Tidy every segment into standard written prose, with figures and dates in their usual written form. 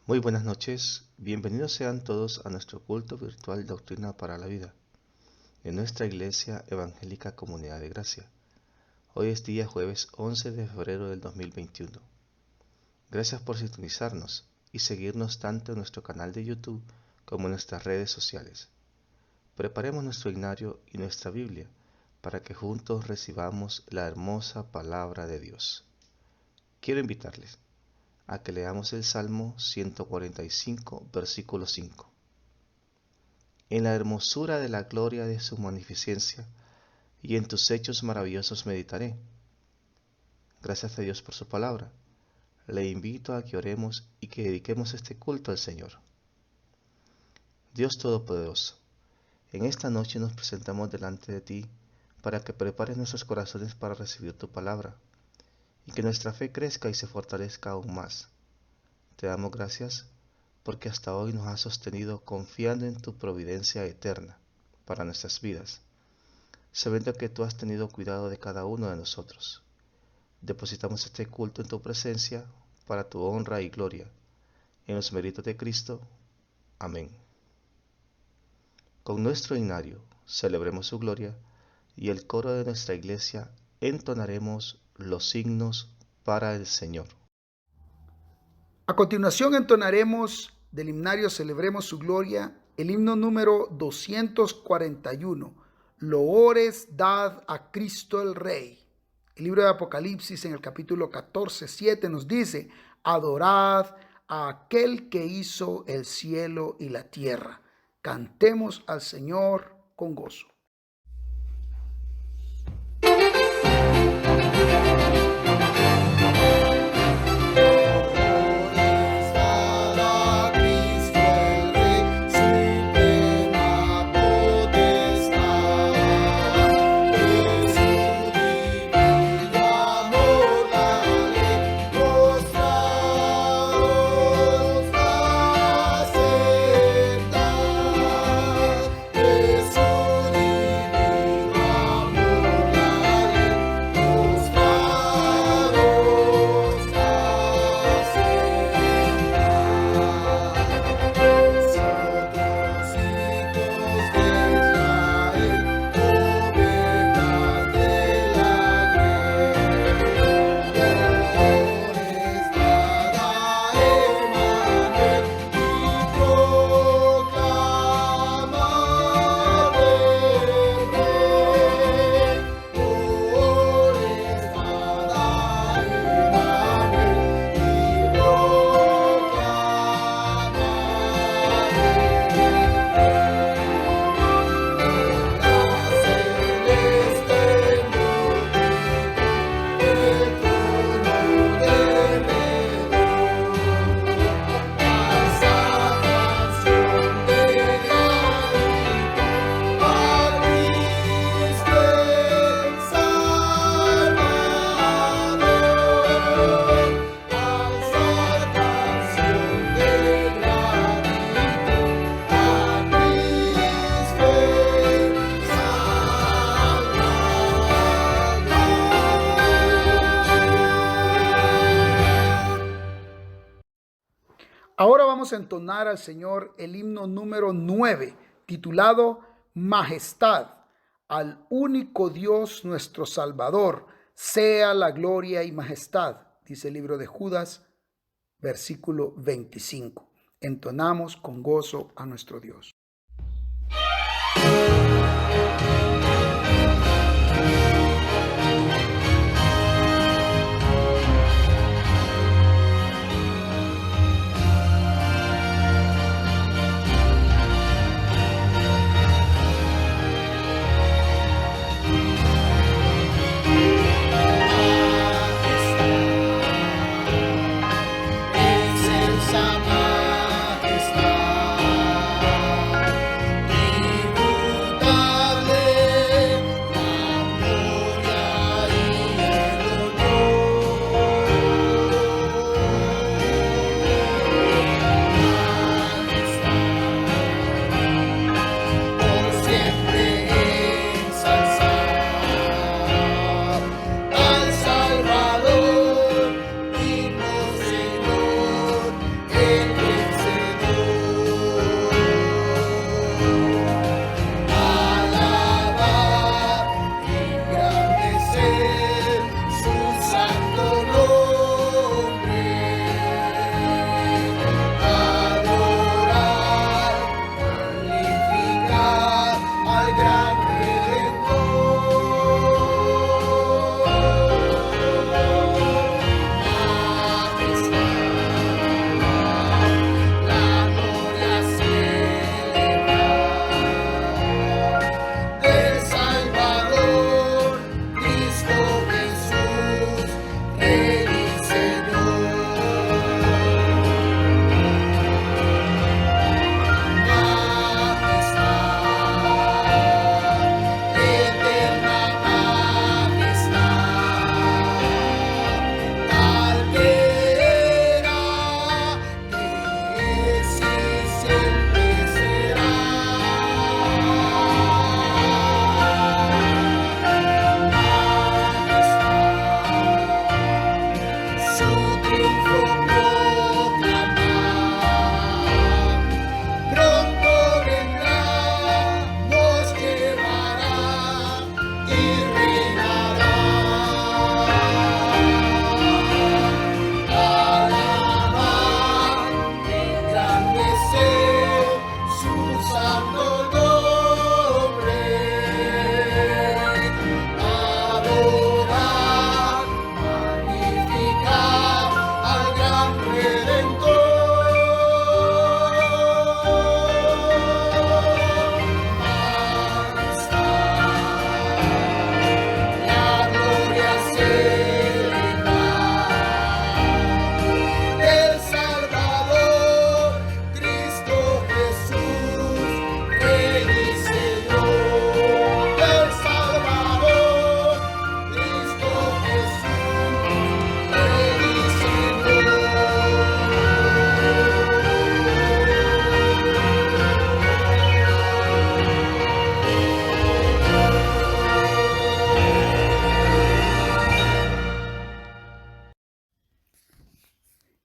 Muy buenas noches, bienvenidos sean todos a nuestro culto virtual Doctrina para la Vida, de nuestra Iglesia Evangélica Comunidad de Gracia. Hoy es día jueves 11 de febrero del 2021. Gracias por sintonizarnos y seguirnos tanto en nuestro canal de YouTube como en nuestras redes sociales. Preparemos nuestro himnario y nuestra Biblia para que juntos recibamos la hermosa palabra de Dios. Quiero invitarles a que leamos el Salmo 145, versículo 5. En la hermosura de la gloria de su magnificencia y en tus hechos maravillosos meditaré. Gracias a Dios por su palabra. Le invito a que oremos y que dediquemos este culto al Señor. Dios Todopoderoso, en esta noche nos presentamos delante de ti para que prepares nuestros corazones para recibir tu palabra y que nuestra fe crezca y se fortalezca aún más. Te damos gracias porque hasta hoy nos has sostenido confiando en tu providencia eterna para nuestras vidas, sabiendo que tú has tenido cuidado de cada uno de nosotros. Depositamos este culto en tu presencia para tu honra y gloria, en los méritos de Cristo. Amén. Con nuestro himnario celebremos su gloria y el coro de nuestra iglesia entonaremos los signos para el Señor. A continuación entonaremos del himnario Celebremos su Gloria el himno número 241, Loores dad a Cristo el Rey. El libro de Apocalipsis en el capítulo 14, 7 nos dice: adorad a aquel que hizo el cielo y la tierra. Cantemos al Señor con gozo. Ahora vamos a entonar al Señor el himno número 9, titulado Majestad. Al único Dios nuestro Salvador, sea la gloria y majestad, dice el libro de Judas, versículo 25. Entonamos con gozo a nuestro Dios.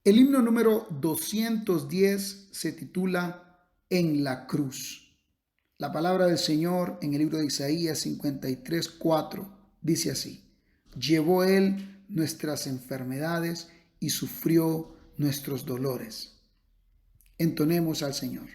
El himno número 210 se titula En la cruz. La palabra del Señor en el libro de Isaías 53:4 dice así: llevó Él nuestras enfermedades y sufrió nuestros dolores. Entonemos al Señor.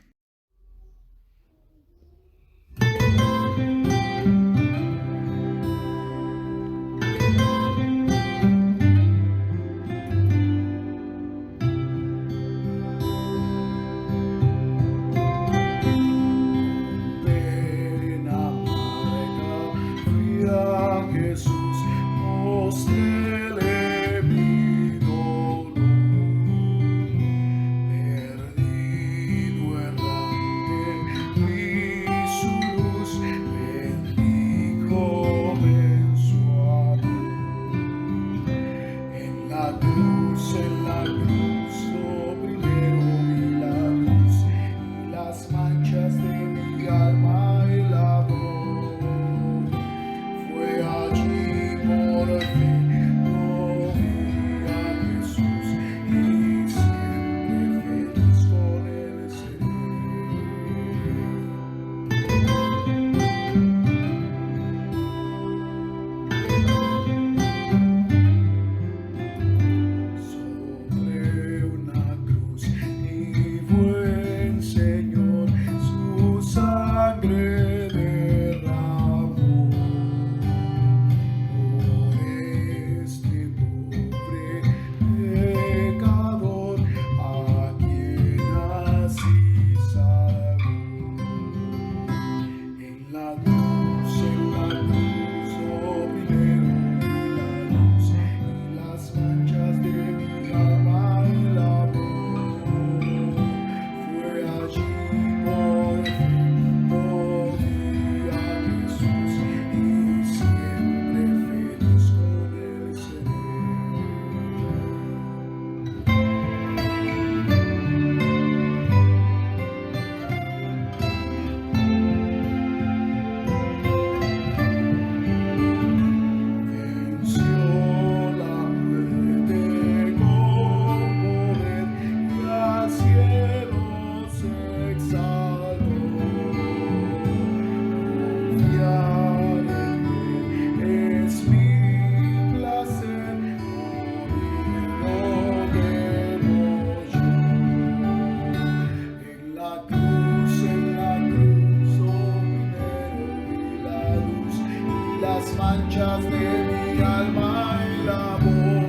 Manchas de mi alma y la voz,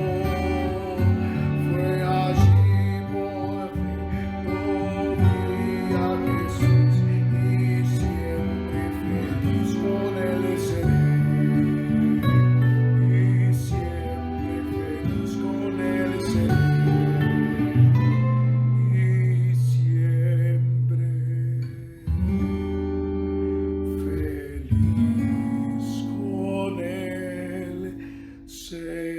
fue allí por fin, lo vi a Jesús y siempre feliz con él seré, y siempre feliz con él seré, y siempre feliz con él seré.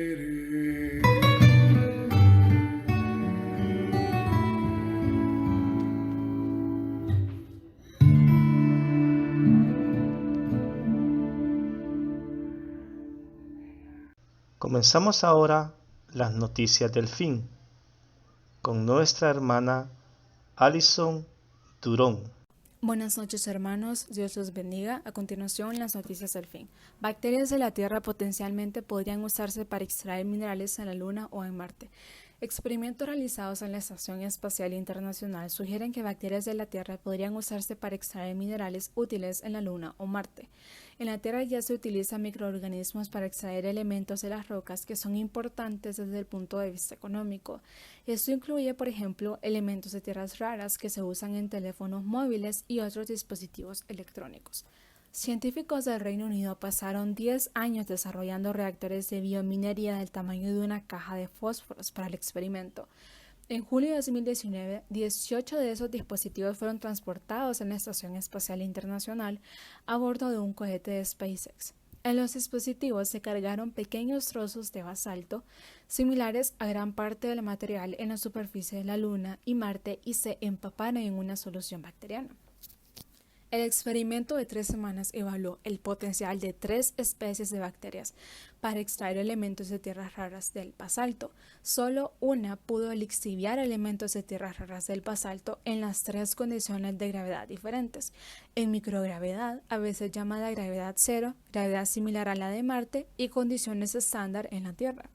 Comenzamos ahora las noticias del fin con nuestra hermana Alison Durón. Buenas noches, hermanos. Dios los bendiga. A continuación, las noticias del fin. Bacterias de la Tierra potencialmente podrían usarse para extraer minerales en la Luna o en Marte. Experimentos realizados en la Estación Espacial Internacional sugieren que bacterias de la Tierra podrían usarse para extraer minerales útiles en la Luna o Marte. En la Tierra ya se utilizan microorganismos para extraer elementos de las rocas que son importantes desde el punto de vista económico. Esto incluye, por ejemplo, elementos de tierras raras que se usan en teléfonos móviles y otros dispositivos electrónicos. Científicos del Reino Unido pasaron 10 años desarrollando reactores de biominería del tamaño de una caja de fósforos para el experimento. En julio de 2019, 18 de esos dispositivos fueron transportados en la Estación Espacial Internacional a bordo de un cohete de SpaceX. En los dispositivos se cargaron pequeños trozos de basalto, similares a gran parte del material en la superficie de la Luna y Marte, y se empaparon en una solución bacteriana. El experimento de 3 semanas evaluó el potencial de 3 especies de bacterias para extraer elementos de tierras raras del basalto. Solo una pudo lixiviar elementos de tierras raras del basalto en las 3 condiciones de gravedad diferentes. En microgravedad, a veces llamada gravedad cero, gravedad similar a la de Marte y condiciones estándar en la Tierra.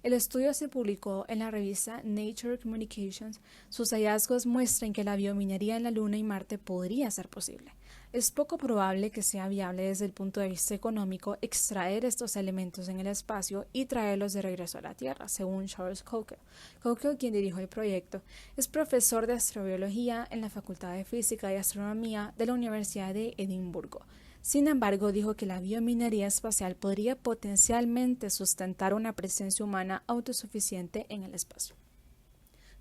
El estudio se publicó en la revista Nature Communications. Sus hallazgos muestran que la biominería en la Luna y Marte podría ser posible. Es poco probable que sea viable desde el punto de vista económico extraer estos elementos en el espacio y traerlos de regreso a la Tierra, según Charles Coker. Coker, quien dirigió el proyecto, es profesor de astrobiología en la Facultad de Física y Astronomía de la Universidad de Edimburgo. Sin embargo, dijo que la biominería espacial podría potencialmente sustentar una presencia humana autosuficiente en el espacio.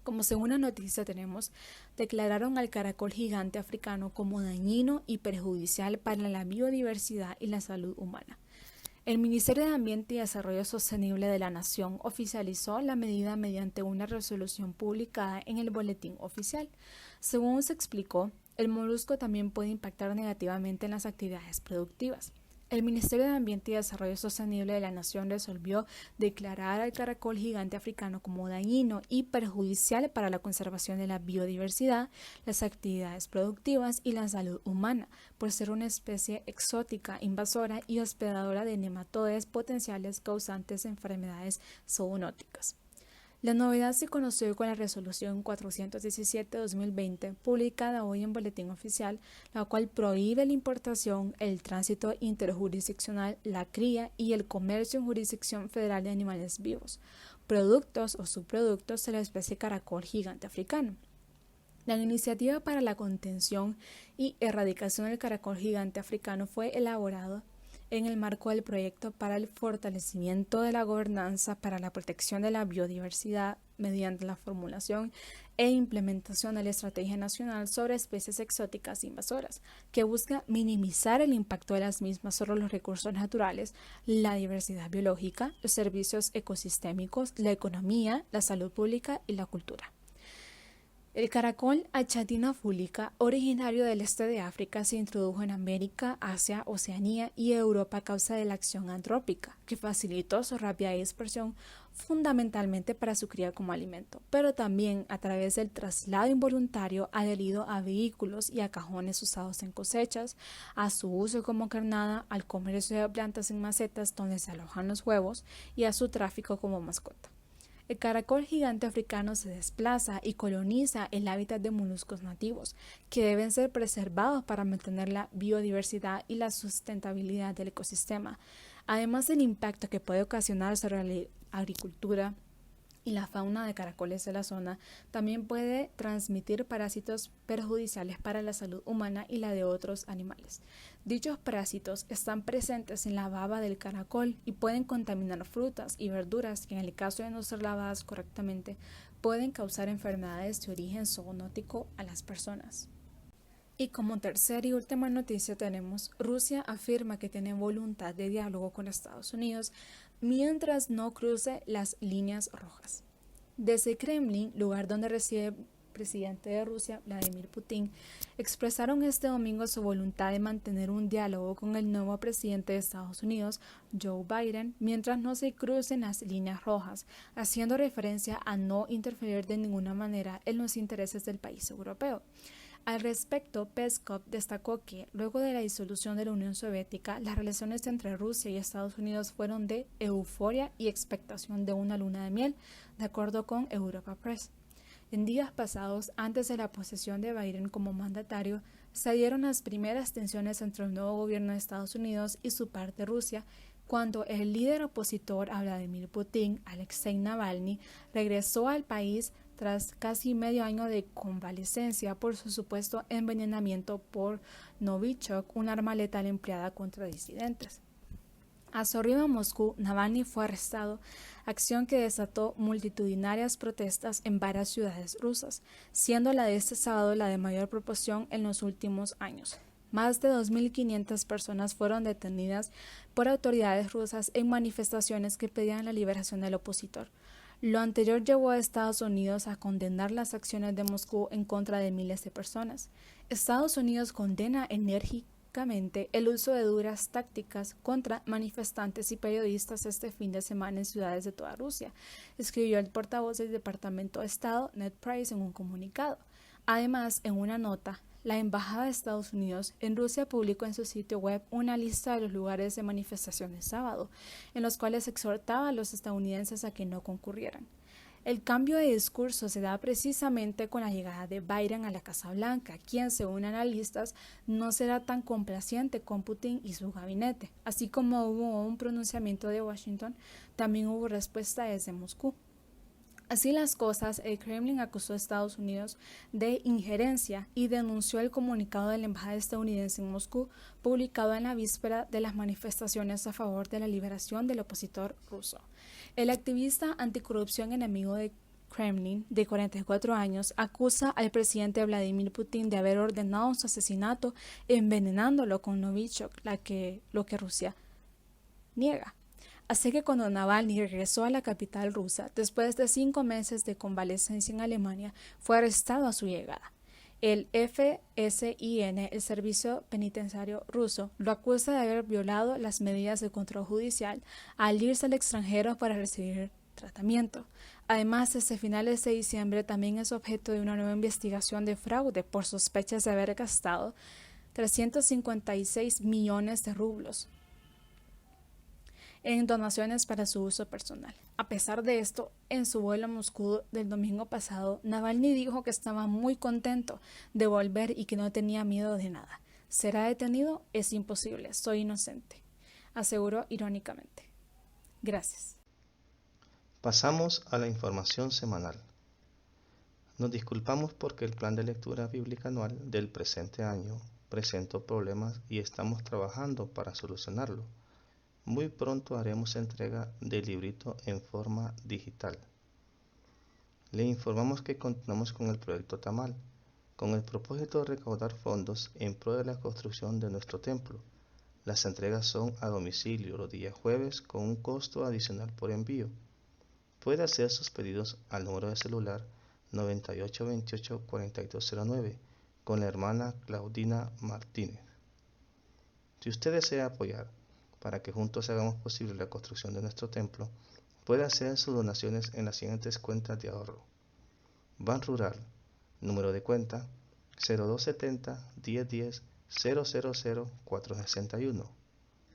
Como segunda noticia tenemos, declararon al caracol gigante africano como dañino y perjudicial para la biodiversidad y la salud humana. El Ministerio de Ambiente y Desarrollo Sostenible de la Nación oficializó la medida mediante una resolución publicada en el Boletín Oficial. Según se explicó, el molusco también puede impactar negativamente en las actividades productivas. El Ministerio de Ambiente y Desarrollo Sostenible de la Nación resolvió declarar al caracol gigante africano como dañino y perjudicial para la conservación de la biodiversidad, las actividades productivas y la salud humana, por ser una especie exótica, invasora y hospedadora de nematodes potenciales causantes de enfermedades zoonóticas. La novedad se conoció con la resolución 417/2020, publicada hoy en Boletín Oficial, la cual prohíbe la importación, el tránsito interjurisdiccional, la cría y el comercio en jurisdicción federal de animales vivos, productos o subproductos de la especie caracol gigante africano. La iniciativa para la contención y erradicación del caracol gigante africano fue elaborada en el marco del proyecto para el fortalecimiento de la gobernanza para la protección de la biodiversidad mediante la formulación e implementación de la Estrategia Nacional sobre Especies Exóticas Invasoras, que busca minimizar el impacto de las mismas sobre los recursos naturales, la diversidad biológica, los servicios ecosistémicos, la economía, la salud pública y la cultura. El caracol Achatina fulica, originario del este de África, se introdujo en América, Asia, Oceanía y Europa a causa de la acción antrópica, que facilitó su rápida dispersión fundamentalmente para su cría como alimento, pero también a través del traslado involuntario adherido a vehículos y a cajones usados en cosechas, a su uso como carnada, al comercio de plantas en macetas donde se alojan los huevos y a su tráfico como mascota. El caracol gigante africano se desplaza y coloniza el hábitat de moluscos nativos, que deben ser preservados para mantener la biodiversidad y la sustentabilidad del ecosistema, además del impacto que puede ocasionar sobre la agricultura y la fauna de caracoles de la zona. También puede transmitir parásitos perjudiciales para la salud humana y la de otros animales. Dichos parásitos están presentes en la baba del caracol y pueden contaminar frutas y verduras que, en el caso de no ser lavadas correctamente, pueden causar enfermedades de origen zoonótico a las personas. Y como tercera y última noticia tenemos, Rusia afirma que tiene voluntad de diálogo con Estados Unidos mientras no cruce las líneas rojas. Desde Kremlin, lugar donde reside el presidente de Rusia, Vladimir Putin, expresaron este domingo su voluntad de mantener un diálogo con el nuevo presidente de Estados Unidos, Joe Biden, mientras no se crucen las líneas rojas, haciendo referencia a no interferir de ninguna manera en los intereses del país europeo. Al respecto, Peskov destacó que, luego de la disolución de la Unión Soviética, las relaciones entre Rusia y Estados Unidos fueron de euforia y expectación de una luna de miel, de acuerdo con Europa Press. En días pasados, antes de la posesión de Biden como mandatario, se dieron las primeras tensiones entre el nuevo gobierno de Estados Unidos y su parte Rusia, cuando el líder opositor a Vladimir Putin, Alexei Navalny, regresó al país tras casi medio año de convalecencia por su supuesto envenenamiento por Novichok, un arma letal empleada contra disidentes. A su arribo a Moscú, Navalny fue arrestado, acción que desató multitudinarias protestas en varias ciudades rusas, siendo la de este sábado la de mayor proporción en los últimos años. Más de 2.500 personas fueron detenidas por autoridades rusas en manifestaciones que pedían la liberación del opositor. Lo anterior llevó a Estados Unidos a condenar las acciones de Moscú en contra de miles de personas. Estados Unidos condena enérgicamente el uso de duras tácticas contra manifestantes y periodistas este fin de semana en ciudades de toda Rusia, escribió el portavoz del Departamento de Estado, Ned Price, en un comunicado. Además, en una nota, la Embajada de Estados Unidos en Rusia publicó en su sitio web una lista de los lugares de manifestación el sábado, en los cuales exhortaba a los estadounidenses a que no concurrieran. El cambio de discurso se da precisamente con la llegada de Biden a la Casa Blanca, quien, según analistas, no será tan complaciente con Putin y su gabinete. Así como hubo un pronunciamiento de Washington, también hubo respuesta desde Moscú. Así las cosas, el Kremlin acusó a Estados Unidos de injerencia y denunció el comunicado de la embajada estadounidense en Moscú, publicado en la víspera de las manifestaciones a favor de la liberación del opositor ruso. El activista anticorrupción enemigo de Kremlin, de 44 años, acusa al presidente Vladimir Putin de haber ordenado su asesinato envenenándolo con Novichok, lo que Rusia niega. Así que cuando Navalny regresó a la capital rusa, después de 5 meses de convalecencia en Alemania, fue arrestado a su llegada. El FSIN, el Servicio Penitenciario ruso, lo acusa de haber violado las medidas de control judicial al irse al extranjero para recibir tratamiento. Además, desde finales de diciembre también es objeto de una nueva investigación de fraude por sospechas de haber gastado 356 millones de rublos en donaciones para su uso personal. A pesar de esto, en su vuelo a Moscú del domingo pasado, Navalny dijo que estaba muy contento de volver y que no tenía miedo de nada. ¿Será detenido? Es imposible, soy inocente, aseguró irónicamente. Gracias. Pasamos a la información semanal. Nos disculpamos porque el plan de lectura bíblica anual del presente año presentó problemas y estamos trabajando para solucionarlo. Muy pronto haremos entrega del librito en forma digital. Le informamos que continuamos con el proyecto Tamal, con el propósito de recaudar fondos en pro de la construcción de nuestro templo. Las entregas son a domicilio los días jueves con un costo adicional por envío. Puede hacer sus pedidos al número de celular 9828-4209 con la hermana Claudina Martínez. Si usted desea apoyar para que juntos hagamos posible la construcción de nuestro templo, puede hacer sus donaciones en las siguientes cuentas de ahorro. Ban Rural, número de cuenta 0270 1010 000 461.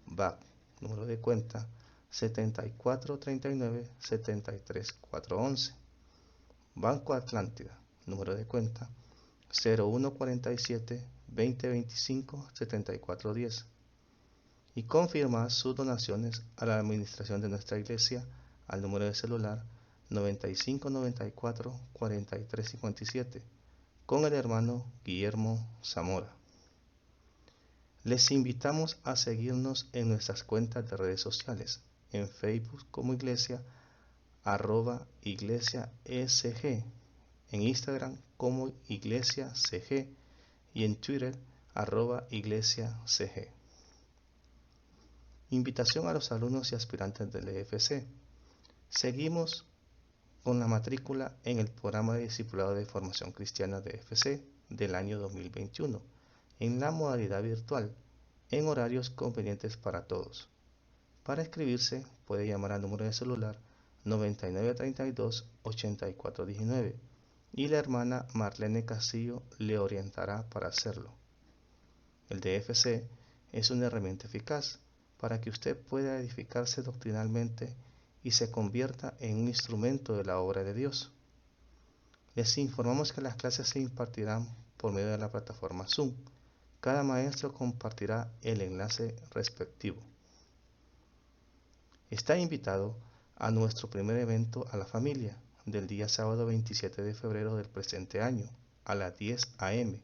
BAC, número de cuenta 7439 73 411. Banco Atlántida, número de cuenta 0147 2025 7410. Y confirma sus donaciones a la administración de nuestra iglesia al número de celular 9594 4357 con el hermano Guillermo Zamora. Les invitamos a seguirnos en nuestras cuentas de redes sociales, en Facebook como iglesia @iglesiaesg, en Instagram como iglesiacg y en Twitter @iglesiacg. Invitación a los alumnos y aspirantes del EFC. Seguimos con la matrícula en el programa de discipulado de formación cristiana de EFC del año 2021, en la modalidad virtual, en horarios convenientes para todos. Para inscribirse puede llamar al número de celular 9932-8419 y la hermana Marlene Castillo le orientará para hacerlo. El DFC es una herramienta eficaz para que usted pueda edificarse doctrinalmente y se convierta en un instrumento de la obra de Dios. Les informamos que las clases se impartirán por medio de la plataforma Zoom. Cada maestro compartirá el enlace respectivo. Está invitado a nuestro primer evento a la familia del día sábado 27 de febrero del presente año a las 10 a.m.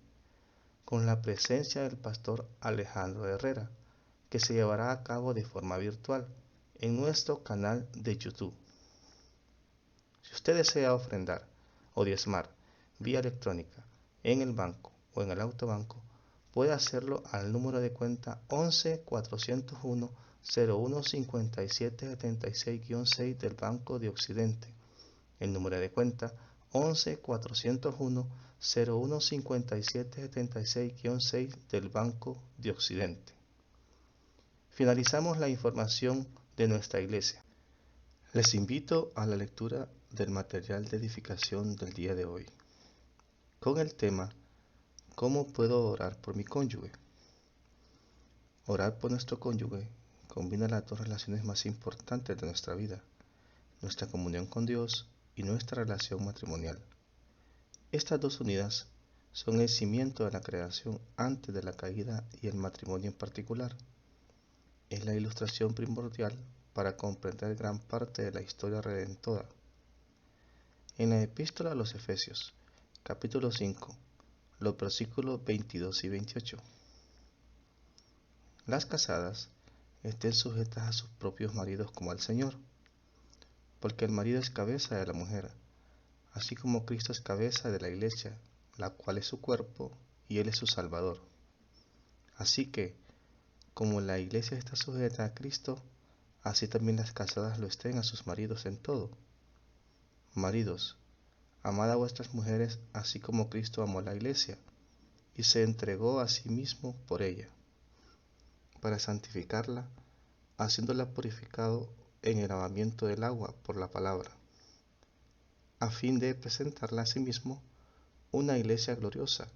con la presencia del pastor Alejandro Herrera, que se llevará a cabo de forma virtual en nuestro canal de YouTube. Si usted desea ofrendar o diezmar vía electrónica en el banco o en el autobanco, puede hacerlo al número de cuenta 11 401 01 57 76-6 del Banco de Occidente El número de cuenta 11-401-015776-6 del Banco de Occidente. Finalizamos la información de nuestra iglesia. Les invito a la lectura del material de edificación del día de hoy, con el tema ¿Cómo puedo orar por mi cónyuge? Orar por nuestro cónyuge combina las dos relaciones más importantes de nuestra vida, nuestra comunión con Dios y nuestra relación matrimonial. Estas dos unidas son el cimiento de la creación antes de la caída y el matrimonio en particular. Es la ilustración primordial para comprender gran parte de la historia redentora. En la epístola a los Efesios, capítulo 5, los versículos 22 y 28. Las casadas estén sujetas a sus propios maridos como al Señor, porque el marido es cabeza de la mujer, así como Cristo es cabeza de la iglesia, la cual es su cuerpo y Él es su Salvador. Así que, como la iglesia está sujeta a Cristo, así también las casadas lo estén a sus maridos en todo. Maridos, amad a vuestras mujeres así como Cristo amó a la iglesia y se entregó a sí mismo por ella, para santificarla, haciéndola purificado en el lavamiento del agua por la palabra, a fin de presentarla a sí mismo una iglesia gloriosa,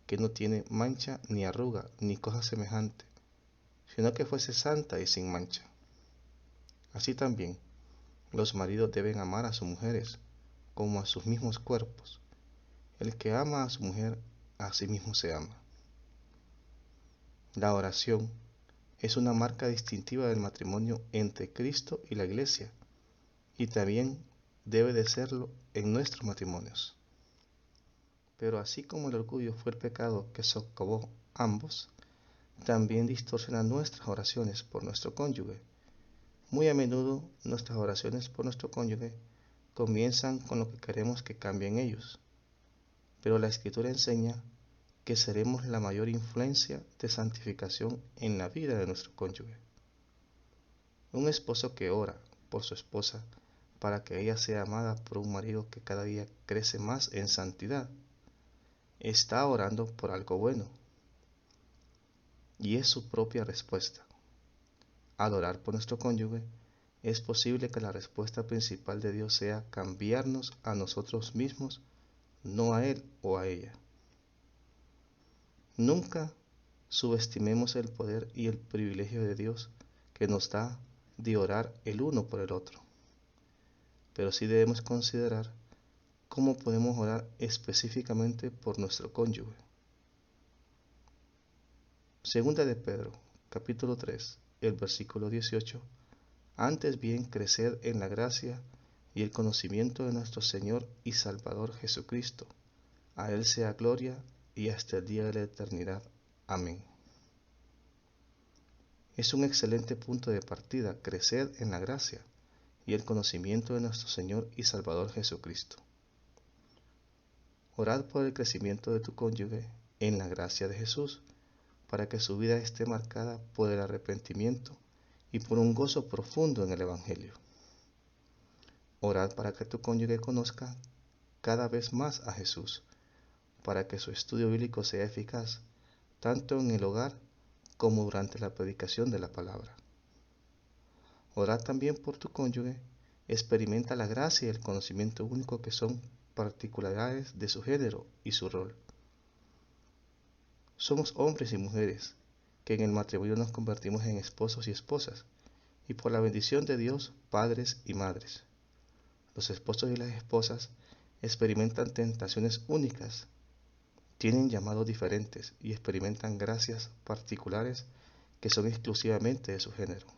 que no tiene mancha ni arruga ni cosa semejante, sino que fuese santa y sin mancha. Así también, los maridos deben amar a sus mujeres como a sus mismos cuerpos. El que ama a su mujer, a sí mismo se ama. La oración es una marca distintiva del matrimonio entre Cristo y la Iglesia, y también debe de serlo en nuestros matrimonios. Pero así como el orgullo fue el pecado que socavó ambos, también distorsiona nuestras oraciones por nuestro cónyuge. Muy a menudo nuestras oraciones por nuestro cónyuge comienzan con lo que queremos que cambien ellos, pero la Escritura enseña que seremos la mayor influencia de santificación en la vida de nuestro cónyuge. Un esposo que ora por su esposa para que ella sea amada por un marido que cada día crece más en santidad, está orando por algo bueno, y es su propia respuesta. Al orar por nuestro cónyuge, es posible que la respuesta principal de Dios sea cambiarnos a nosotros mismos, no a él o a ella. Nunca subestimemos el poder y el privilegio de Dios que nos da de orar el uno por el otro, pero sí debemos considerar cómo podemos orar específicamente por nuestro cónyuge. Segunda de Pedro, capítulo 3, el versículo 18. Antes bien, creced en la gracia y el conocimiento de nuestro Señor y Salvador Jesucristo. A Él sea gloria y hasta el día de la eternidad. Amén. Es un excelente punto de partida, crecer en la gracia y el conocimiento de nuestro Señor y Salvador Jesucristo. Orad por el crecimiento de tu cónyuge en la gracia de Jesús, para que su vida esté marcada por el arrepentimiento y por un gozo profundo en el Evangelio. Orad para que tu cónyuge conozca cada vez más a Jesús, para que su estudio bíblico sea eficaz, tanto en el hogar como durante la predicación de la palabra. Orad también por tu cónyuge, experimenta la gracia y el conocimiento único que son particularidades de su género y su rol. Somos hombres y mujeres que en el matrimonio nos convertimos en esposos y esposas, y por la bendición de Dios, padres y madres. Los esposos y las esposas experimentan tentaciones únicas, tienen llamados diferentes y experimentan gracias particulares que son exclusivamente de su género.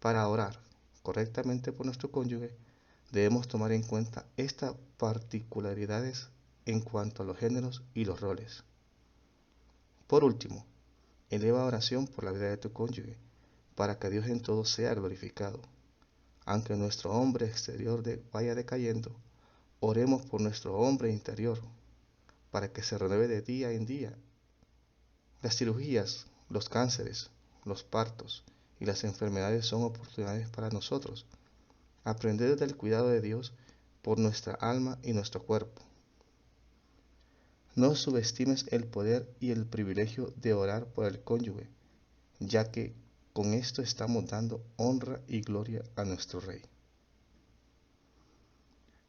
Para orar correctamente por nuestro cónyuge, debemos tomar en cuenta estas particularidades en cuanto a los géneros y los roles. Por último, eleva oración por la vida de tu cónyuge, para que Dios en todo sea glorificado. Aunque nuestro hombre exterior vaya decayendo, oremos por nuestro hombre interior, para que se renueve de día en día. Las cirugías, los cánceres, los partos y las enfermedades son oportunidades para nosotros. Aprender del cuidado de Dios por nuestra alma y nuestro cuerpo. No subestimes el poder y el privilegio de orar por el cónyuge, ya que con esto estamos dando honra y gloria a nuestro Rey.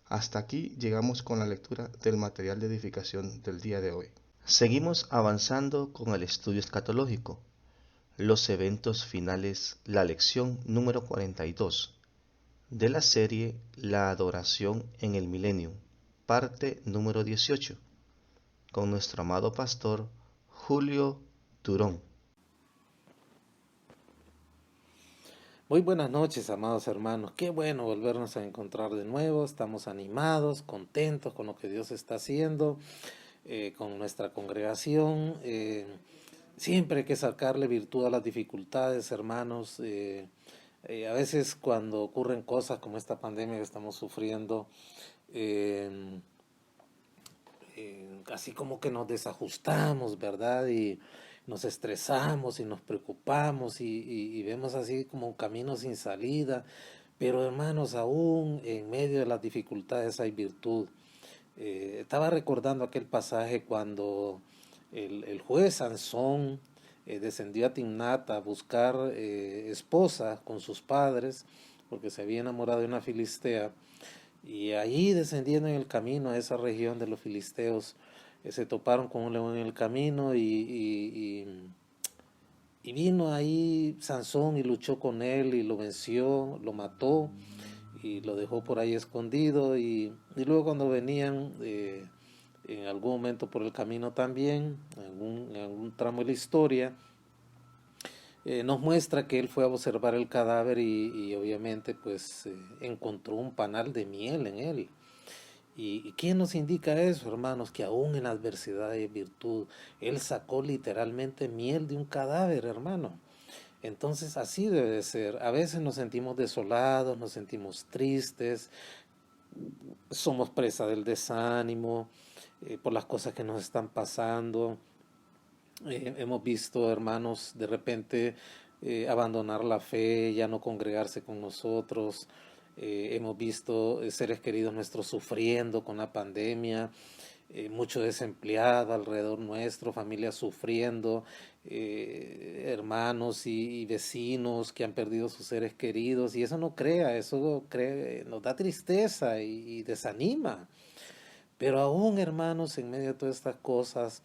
Hasta aquí llegamos con la lectura del material de edificación del día de hoy. Seguimos avanzando con el estudio escatológico, los eventos finales, la lección número 42 de la serie La adoración en el milenio, parte número 18, con nuestro amado pastor Julio Turón. Muy buenas noches, amados hermanos. Qué bueno volvernos a encontrar de nuevo. Estamos animados, contentos con lo que Dios está haciendo, con nuestra congregación. Siempre hay que sacarle virtud a las dificultades, hermanos. A veces cuando ocurren cosas como esta pandemia que estamos sufriendo, así como que nos desajustamos, ¿verdad? Y nos estresamos y nos preocupamos y vemos así como un camino sin salida. Pero hermanos, aún en medio de las dificultades hay virtud. Estaba recordando aquel pasaje cuando el juez Sansón descendió a Timnat a buscar esposa con sus padres porque se había enamorado de una filistea. Y ahí descendiendo en el camino a esa región de los filisteos, se toparon con un león en el camino y vino ahí Sansón y luchó con él y lo venció, lo mató y lo dejó por ahí escondido y luego cuando venían en algún momento por el camino también, en algún tramo de la historia, nos muestra que él fue a observar el cadáver y obviamente pues encontró un panal de miel en él. ¿Y quién nos indica eso, hermanos? Que aún en la adversidad hay virtud. Él sacó literalmente miel de un cadáver, hermano. Entonces así debe de ser. A veces nos sentimos desolados, nos sentimos tristes, somos presa del desánimo por las cosas que nos están pasando. Hemos visto hermanos de repente abandonar la fe, ya no congregarse con nosotros. Hemos visto seres queridos nuestros sufriendo con la pandemia, mucho desempleado alrededor nuestro, familias sufriendo, hermanos y vecinos que han perdido sus seres queridos. Y eso no crea, nos da tristeza y desanima. Pero aún, hermanos, en medio de todas estas cosas,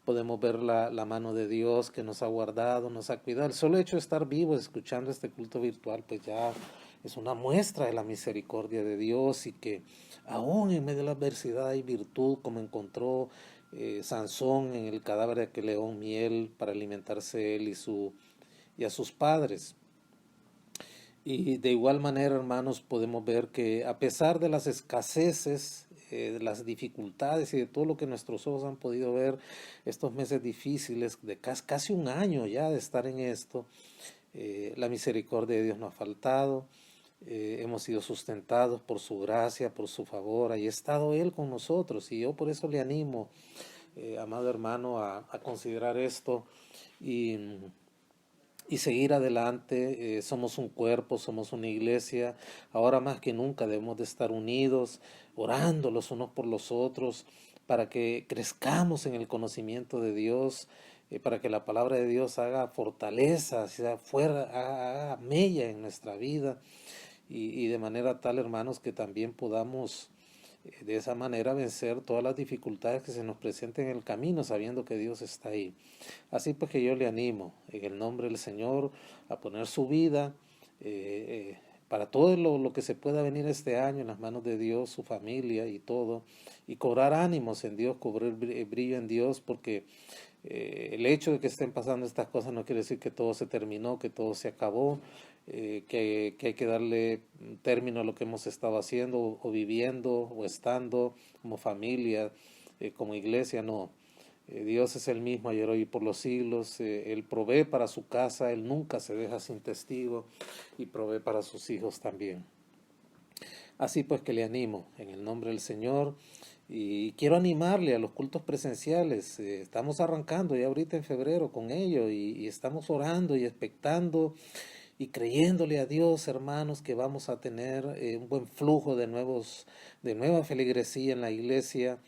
podemos ver la mano de Dios que nos ha guardado, nos ha cuidado. El solo hecho de estar vivos, escuchando este culto virtual, pues ya es una muestra de la misericordia de Dios y que aún en medio de la adversidad hay virtud, como encontró Sansón en el cadáver de aquel león miel para alimentarse él y a sus padres. Y de igual manera, hermanos, podemos ver que a pesar de las escaseces, de las dificultades y de todo lo que nuestros ojos han podido ver estos meses difíciles, de casi un año ya de estar en esto, la misericordia de Dios no ha faltado. Hemos sido sustentados por su gracia, por su favor. Ahí ha estado Él con nosotros y yo por eso le animo, amado hermano, a considerar esto y seguir adelante. Somos un cuerpo, somos una iglesia. Ahora más que nunca debemos de estar unidos, orando los unos por los otros, para que crezcamos en el conocimiento de Dios, para que la palabra de Dios haga fortaleza, haga mella en nuestra vida, y de manera tal, hermanos, que también podamos de esa manera vencer todas las dificultades que se nos presenten en el camino, sabiendo que Dios está ahí. Así pues que yo le animo, en el nombre del Señor, a poner su vida para todo lo que se pueda venir este año en las manos de Dios, su familia y todo, y cobrar ánimos en Dios, cobrar brillo en Dios, porque el hecho de que estén pasando estas cosas no quiere decir que todo se terminó, que todo se acabó, que hay que darle término a lo que hemos estado haciendo o viviendo o estando como familia, como iglesia. No, Dios es el mismo ayer, hoy y por los siglos. Él provee para su casa, Él nunca se deja sin testigo y provee para sus hijos también. Así pues que le animo en el nombre del Señor. Y quiero animarle a los cultos presenciales. Estamos arrancando ya ahorita en febrero con ello y estamos orando y expectando y creyéndole a Dios, hermanos, que vamos a tener un buen flujo de nueva feligresía en la iglesia,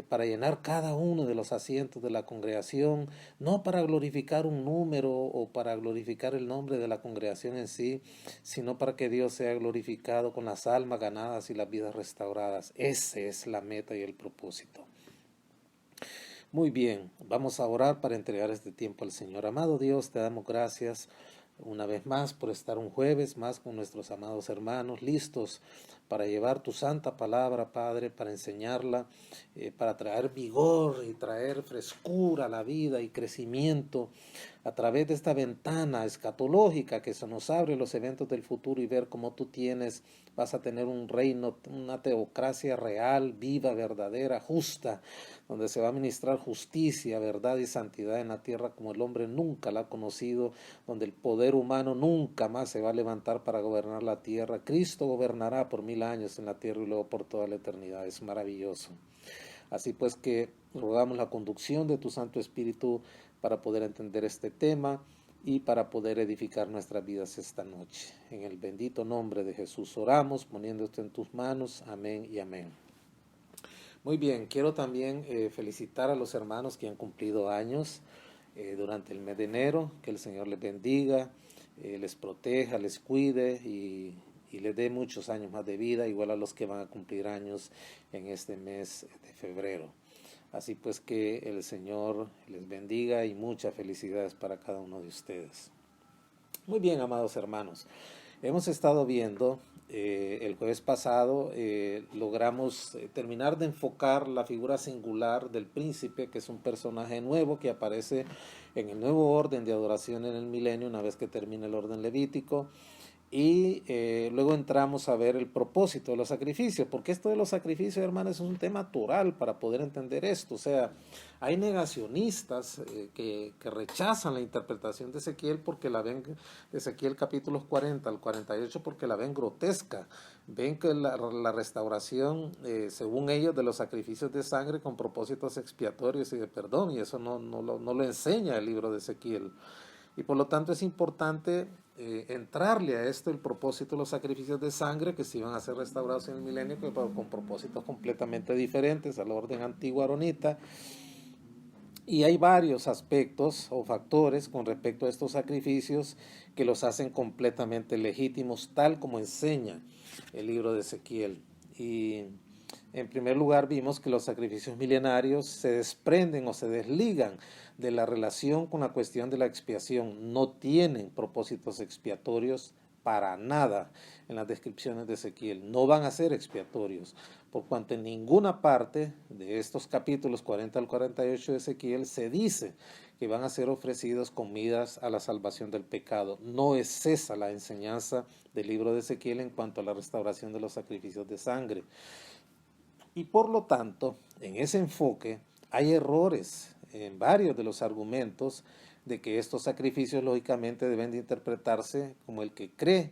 para llenar cada uno de los asientos de la congregación, no para glorificar un número o para glorificar el nombre de la congregación en sí, sino para que Dios sea glorificado con las almas ganadas y las vidas restauradas. Esa es la meta y el propósito. Muy bien, vamos a orar para entregar este tiempo al Señor. Amado Dios, te damos gracias una vez más por estar un jueves más con nuestros amados hermanos, listos para llevar tu santa palabra, Padre, para enseñarla, para traer vigor y traer frescura a la vida y crecimiento a través de esta ventana escatológica que se nos abre los eventos del futuro y ver cómo tú vas a tener un reino, una teocracia real, viva, verdadera, justa, donde se va a ministrar justicia, verdad y santidad en la tierra como el hombre nunca la ha conocido, donde el poder humano nunca más se va a levantar para gobernar la tierra. Cristo gobernará por 1000 años en la tierra y luego por toda la eternidad. Es maravilloso. Así pues que rogamos la conducción de tu Santo Espíritu para poder entender este tema y para poder edificar nuestras vidas esta noche. En el bendito nombre de Jesús oramos, poniendo esto en tus manos. Amén y amén. Muy bien, quiero también felicitar a los hermanos que han cumplido años durante el mes de enero. Que el Señor les bendiga, les proteja, les cuide y les dé muchos años más de vida, igual a los que van a cumplir años en este mes de febrero. Así pues que el Señor les bendiga y muchas felicidades para cada uno de ustedes. Muy bien, amados hermanos, hemos estado viendo, el jueves pasado logramos terminar de enfocar la figura singular del príncipe, que es un personaje nuevo que aparece en el nuevo orden de adoración en el milenio, una vez que termina el orden levítico. Y luego entramos a ver el propósito de los sacrificios, porque esto de los sacrificios, hermanos, es un tema natural para poder entender esto. O sea, hay negacionistas que rechazan la interpretación de Ezequiel porque la ven, Ezequiel capítulos 40 al 48, porque la ven grotesca. Ven que la restauración, según ellos, de los sacrificios de sangre con propósitos expiatorios y de perdón, y eso no lo enseña el libro de Ezequiel. Y por lo tanto es importante entrarle a esto, el propósito de los sacrificios de sangre, que se iban a ser restaurados en el milenio, pero con propósitos completamente diferentes a la orden antigua aronita. Y hay varios aspectos o factores con respecto a estos sacrificios que los hacen completamente legítimos, tal como enseña el libro de Ezequiel. Y en primer lugar vimos que los sacrificios milenarios se desprenden o se desligan de la relación con la cuestión de la expiación. No tienen propósitos expiatorios para nada en las descripciones de Ezequiel. No van a ser expiatorios, por cuanto en ninguna parte de estos capítulos 40 al 48 de Ezequiel se dice que van a ser ofrecidos comidas a la salvación del pecado. No es esa la enseñanza del libro de Ezequiel en cuanto a la restauración de los sacrificios de sangre. Y por lo tanto, en ese enfoque hay errores en varios de los argumentos de que estos sacrificios lógicamente deben de interpretarse como el que cree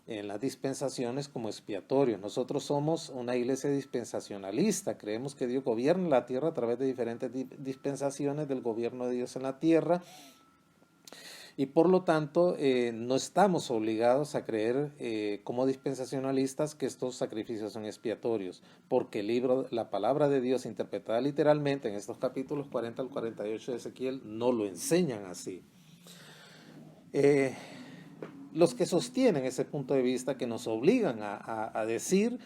en las dispensaciones como expiatorios. Nosotros somos una iglesia dispensacionalista, creemos que Dios gobierna la tierra a través de diferentes dispensaciones del gobierno de Dios en la tierra, y por lo tanto no estamos obligados a creer como dispensacionalistas que estos sacrificios son expiatorios, porque la palabra de Dios interpretada literalmente en estos capítulos 40 al 48 de Ezequiel no lo enseñan así. Los que sostienen ese punto de vista, que nos obligan a decir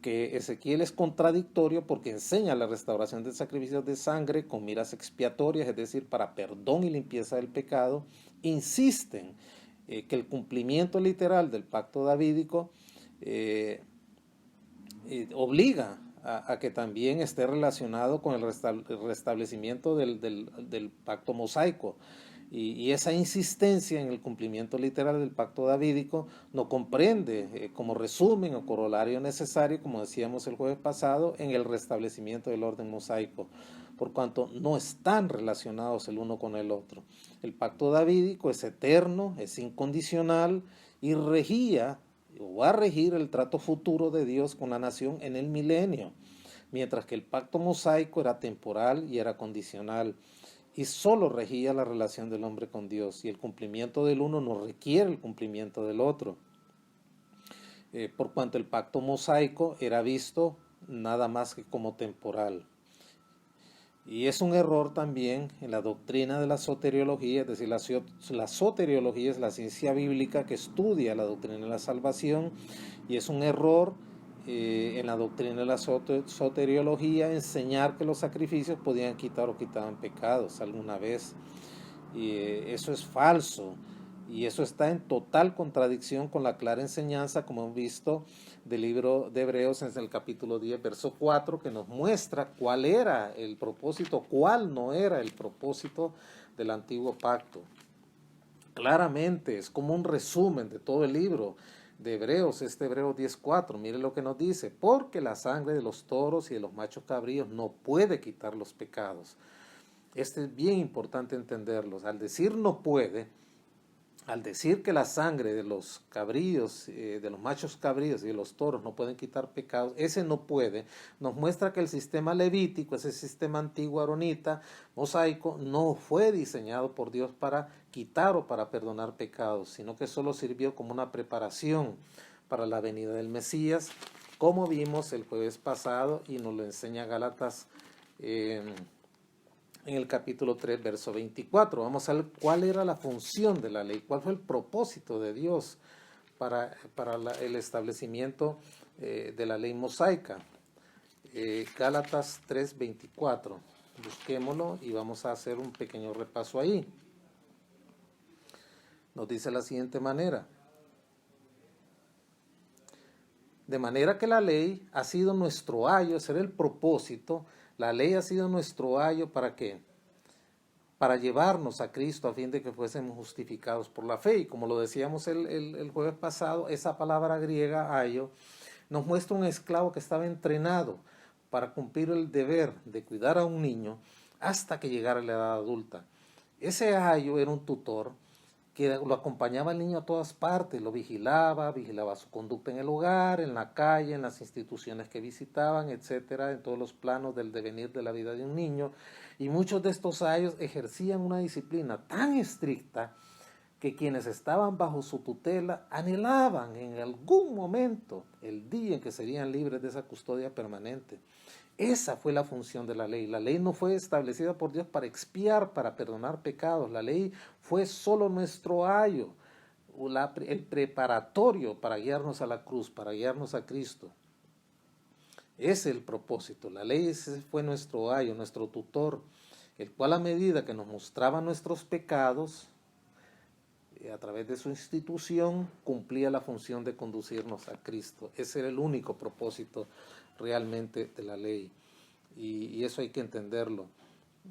que Ezequiel es contradictorio porque enseña la restauración de sacrificios de sangre con miras expiatorias, es decir, para perdón y limpieza del pecado, insisten que el cumplimiento literal del pacto davídico obliga a que también esté relacionado con el restablecimiento del pacto mosaico. Y esa insistencia en el cumplimiento literal del pacto davídico no comprende como resumen o corolario necesario, como decíamos el jueves pasado, en el restablecimiento del orden mosaico, por cuanto no están relacionados el uno con el otro. El pacto davídico es eterno, es incondicional y regía o va a regir el trato futuro de Dios con la nación en el milenio, mientras que el pacto mosaico era temporal y era condicional. y solo regía la relación del hombre con Dios, y el cumplimiento del uno no requiere el cumplimiento del otro, por cuanto el pacto mosaico era visto nada más que como temporal. Y es un error también en la doctrina de la soteriología, es decir, la soteriología es la ciencia bíblica que estudia la doctrina de la salvación, y es un error en la doctrina de la soteriología enseñar que los sacrificios podían quitar o quitaban pecados alguna vez. Y eso es falso, y eso está en total contradicción con la clara enseñanza, como hemos visto, del libro de Hebreos en el capítulo 10, verso 4, que nos muestra cuál era el propósito, cuál no era el propósito del antiguo pacto. Claramente, es como un resumen de todo el libro de Hebreos, Hebreos 10:4. Mire lo que nos dice: porque la sangre de los toros y de los machos cabríos no puede quitar los pecados. Es bien importante entenderlos. Al decir no puede, al decir que la sangre de los cabríos, de los machos cabríos y de los toros no pueden quitar pecados, ese no puede, nos muestra que el sistema levítico, ese sistema antiguo aronita, mosaico, no fue diseñado por Dios para quitar o para perdonar pecados, sino que solo sirvió como una preparación para la venida del Mesías, como vimos el jueves pasado y nos lo enseña Gálatas en el capítulo 3, verso 24. Vamos a ver cuál era la función de la ley, cuál fue el propósito de Dios para el establecimiento de la ley mosaica. Gálatas 3, 24. Busquémoslo y vamos a hacer un pequeño repaso ahí. Nos dice de la siguiente manera: de manera que la ley ha sido nuestro ayo, ese era el propósito. La ley ha sido nuestro ayo, ¿para qué? Para llevarnos a Cristo a fin de que fuésemos justificados por la fe. Y como lo decíamos el jueves pasado, esa palabra griega, ayo, nos muestra un esclavo que estaba entrenado para cumplir el deber de cuidar a un niño hasta que llegara a la edad adulta. Ese ayo era un tutor que lo acompañaba al niño a todas partes, lo vigilaba su conducta en el hogar, en la calle, en las instituciones que visitaban, etcétera, en todos los planos del devenir de la vida de un niño. Y muchos de estos ayos ejercían una disciplina tan estricta que quienes estaban bajo su tutela anhelaban en algún momento el día en que serían libres de esa custodia permanente. Esa fue la función de la ley. La ley no fue establecida por Dios para expiar, para perdonar pecados. La ley fue solo nuestro ayo, el preparatorio para guiarnos a la cruz, para guiarnos a Cristo. Ese es el propósito. La ley fue nuestro ayo, nuestro tutor, el cual a medida que nos mostraba nuestros pecados, a través de su institución, cumplía la función de conducirnos a Cristo. Ese era el único propósito realmente de la ley, y eso hay que entenderlo.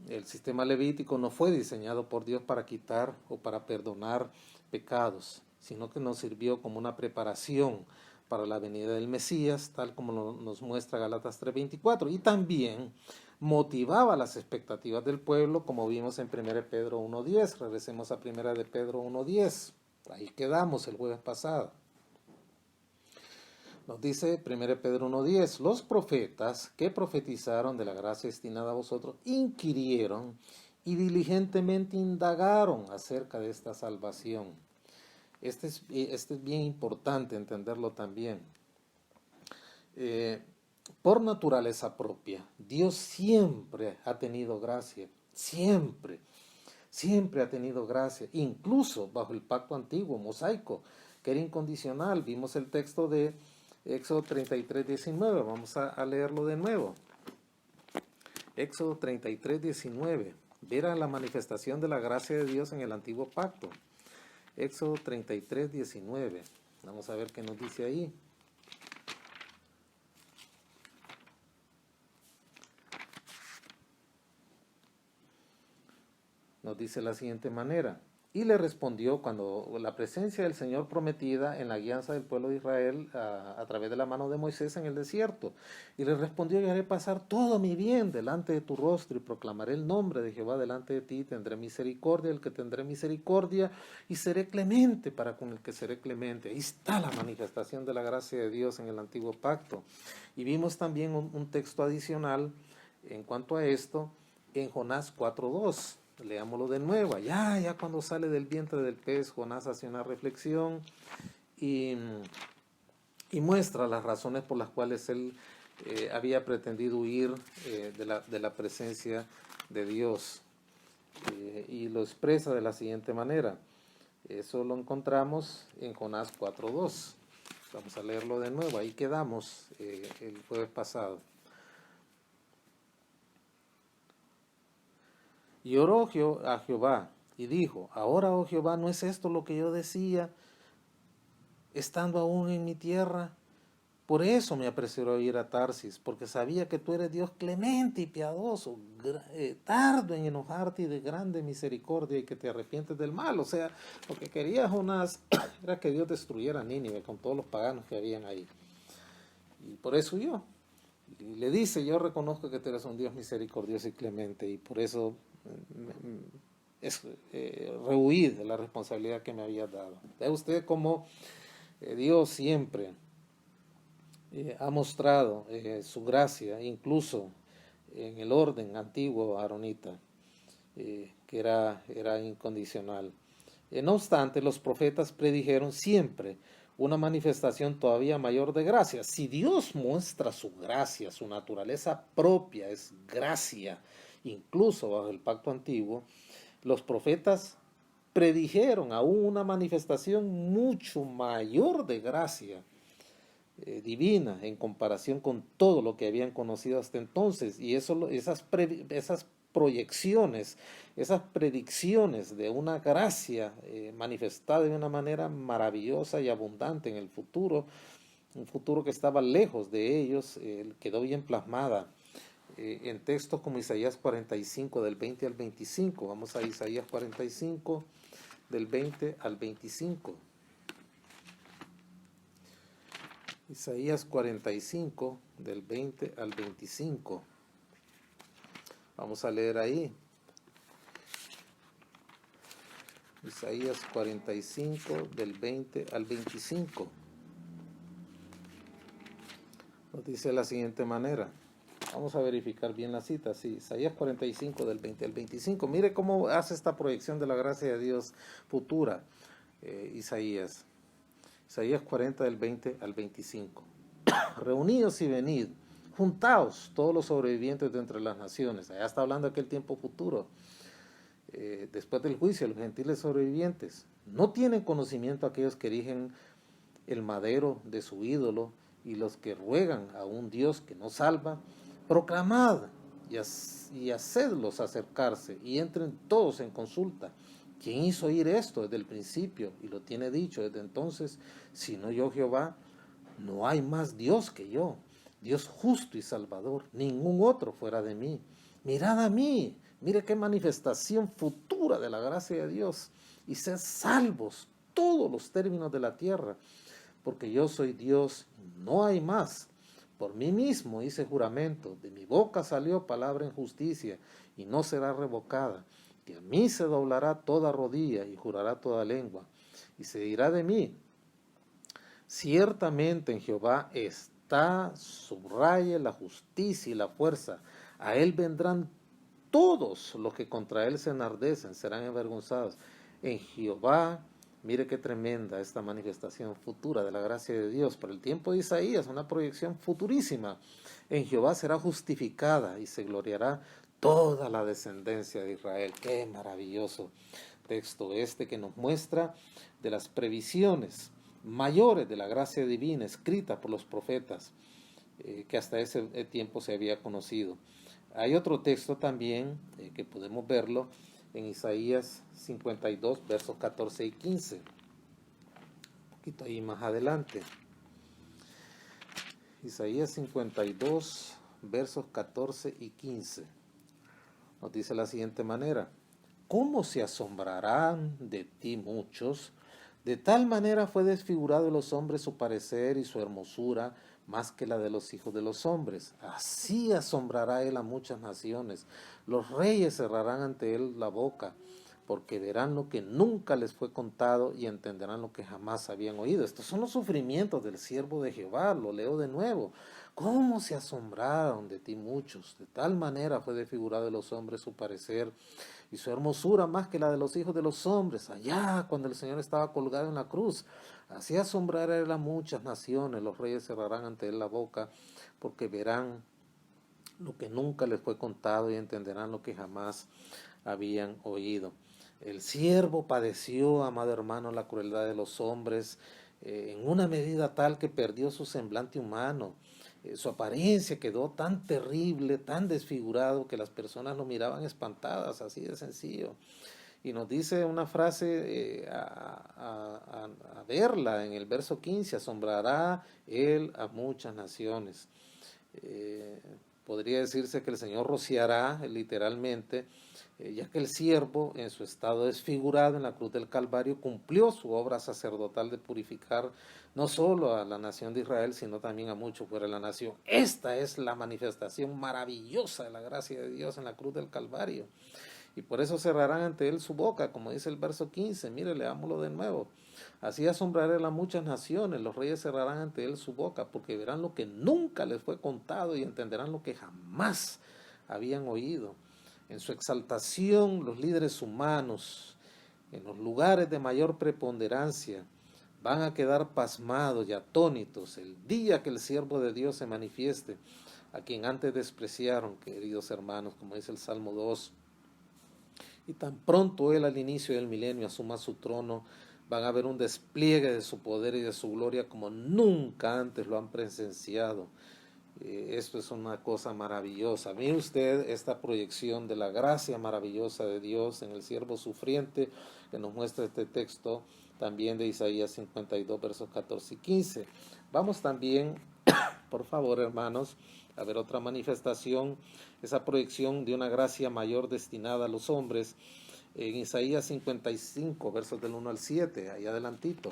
El sistema levítico no fue diseñado por Dios para quitar o para perdonar pecados, sino que nos sirvió como una preparación para la venida del Mesías, tal como nos muestra Gálatas 3:24, y también motivaba las expectativas del pueblo, como vimos en 1 Pedro 1:10. Regresemos a 1 de Pedro 1:10, ahí quedamos el jueves pasado. Nos dice 1 Pedro 1:10, los profetas que profetizaron de la gracia destinada a vosotros inquirieron y diligentemente indagaron acerca de esta salvación. Este es bien importante entenderlo también. Por naturaleza propia, Dios siempre ha tenido gracia, siempre ha tenido gracia, incluso bajo el pacto antiguo, mosaico, que era incondicional. Vimos el texto de Éxodo 33:19, vamos a leerlo de nuevo. Éxodo 33:19, ver a la manifestación de la gracia de Dios en el antiguo pacto. Éxodo 33:19, vamos a ver qué nos dice ahí. Nos dice de la siguiente manera: y le respondió, cuando la presencia del Señor prometida en la guianza del pueblo de Israel a través de la mano de Moisés en el desierto, y le respondió: yo haré pasar todo mi bien delante de tu rostro y proclamaré el nombre de Jehová delante de ti, tendré misericordia del que tendré misericordia y seré clemente para con el que seré clemente. Ahí está la manifestación de la gracia de Dios en el antiguo pacto. Y vimos también un texto adicional en cuanto a esto en Jonás 4:2. leámoslo de nuevo. Ya cuando sale del vientre del pez, Jonás hace una reflexión y muestra las razones por las cuales él había pretendido huir de la presencia de Dios. Y lo expresa de la siguiente manera. Eso lo encontramos en Jonás 4:2. Vamos a leerlo de nuevo. Ahí quedamos el jueves pasado. Y oró a Jehová y dijo: ahora, oh Jehová, ¿no es esto lo que yo decía estando aún en mi tierra? Por eso me apresuré a ir a Tarsis, porque sabía que tú eres Dios clemente y piadoso, tardo en enojarte y de grande misericordia, y que te arrepientes del mal. O sea, lo que quería Jonás era que Dios destruyera a Nínive con todos los paganos que habían ahí. Y por eso huyó. Y le dice: yo reconozco que tú eres un Dios misericordioso y clemente, y por eso rehuí de la responsabilidad que me había dado. Ve usted cómo Dios siempre ha mostrado su gracia, incluso en el orden antiguo aronita, que era incondicional. No obstante, los profetas predijeron siempre una manifestación todavía mayor de gracia. Si Dios muestra su gracia, su naturaleza propia es gracia, incluso bajo el pacto antiguo, los profetas predijeron aún una manifestación mucho mayor de gracia divina en comparación con todo lo que habían conocido hasta entonces. Y esas proyecciones, esas predicciones de una gracia manifestada de una manera maravillosa y abundante en el futuro, un futuro que estaba lejos de ellos, quedó bien plasmada en textos como Isaías 45 del 20 al 25. Vamos a Isaías 45 del 20 al 25. Isaías 45 del 20 al 25. Vamos a leer ahí. Isaías 45 del 20 al 25. Nos dice de la siguiente manera. Vamos a verificar bien la cita. Sí, Isaías 45 del 20 al 25. Mire cómo hace esta proyección de la gracia de Dios futura. Isaías 40 del 20 al 25. Reuníos y venid, juntaos todos los sobrevivientes de entre las naciones. Allá está hablando de aquel tiempo futuro. Después del juicio, los gentiles sobrevivientes. ¿No tienen conocimiento aquellos que erigen el madero de su ídolo y los que ruegan a un Dios que no salva? Proclamad y hacedlos acercarse y entren todos en consulta. ¿Quién hizo oír esto desde el principio y lo tiene dicho desde entonces? Sino yo, Jehová. No hay más Dios que yo, Dios justo y salvador, ningún otro fuera de mí. Mirad a mí, mire qué manifestación futura de la gracia de Dios, y sed salvos todos los términos de la tierra, porque yo soy Dios, no hay más. Por mí mismo hice juramento, de mi boca salió palabra en justicia, y no será revocada, que a mí se doblará toda rodilla y jurará toda lengua, y se dirá de mí: ciertamente en Jehová está, subraye, la justicia y la fuerza. A él vendrán todos los que contra él se enardecen, serán avergonzados. En Jehová, mire qué tremenda esta manifestación futura de la gracia de Dios. Para el tiempo de Isaías, una proyección futurísima. En Jehová será justificada y se gloriará toda la descendencia de Israel. Qué maravilloso texto este que nos muestra de las previsiones mayores de la gracia divina escrita por los profetas que hasta ese tiempo se había conocido. Hay otro texto también que podemos verlo en Isaías 52 versos 14 y 15, un poquito ahí más adelante. Isaías 52 versos 14 y 15 nos dice de la siguiente manera: ¿cómo se asombrarán de ti muchos? De tal manera fue desfigurado de los hombres su parecer y su hermosura, más que la de los hijos de los hombres. Así asombrará él a muchas naciones. Los reyes cerrarán ante él la boca, porque verán lo que nunca les fue contado y entenderán lo que jamás habían oído. Estos son los sufrimientos del siervo de Jehová, lo leo de nuevo. ¿Cómo se asombraron de ti muchos? De tal manera fue desfigurado de los hombres su parecer y su hermosura más que la de los hijos de los hombres, allá cuando el Señor estaba colgado en la cruz. Así asombrará él a muchas naciones, los reyes cerrarán ante él la boca, porque verán lo que nunca les fue contado y entenderán lo que jamás habían oído. El siervo padeció, amado hermano, la crueldad de los hombres en una medida tal que perdió su semblante humano. Su apariencia quedó tan terrible, tan desfigurado, que las personas lo miraban espantadas, así de sencillo. Y nos dice una frase a verla en el verso 15, asombrará él a muchas naciones. Podría decirse que el Señor rociará literalmente, ya que el siervo en su estado desfigurado en la cruz del Calvario cumplió su obra sacerdotal de purificar no solo a la nación de Israel, sino también a muchos fuera de la nación. Esta es la manifestación maravillosa de la gracia de Dios en la cruz del Calvario. Y por eso cerrarán ante él su boca, como dice el verso 15. Mire, leámoslo de nuevo. Así asombraré a muchas naciones, los reyes cerrarán ante él su boca, porque verán lo que nunca les fue contado y entenderán lo que jamás habían oído. En su exaltación, los líderes humanos, en los lugares de mayor preponderancia, van a quedar pasmados y atónitos el día que el siervo de Dios se manifieste, a quien antes despreciaron, queridos hermanos, como dice el Salmo 2. Y tan pronto él al inicio del milenio asuma su trono, van a ver un despliegue de su poder y de su gloria como nunca antes lo han presenciado. Esto es una cosa maravillosa. Mire usted esta proyección de la gracia maravillosa de Dios en el siervo sufriente que nos muestra este texto también de Isaías 52, versos 14 y 15. Vamos también, por favor, hermanos, a ver otra manifestación, esa proyección de una gracia mayor destinada a los hombres, en Isaías 55, versos del 1 al 7, ahí adelantito.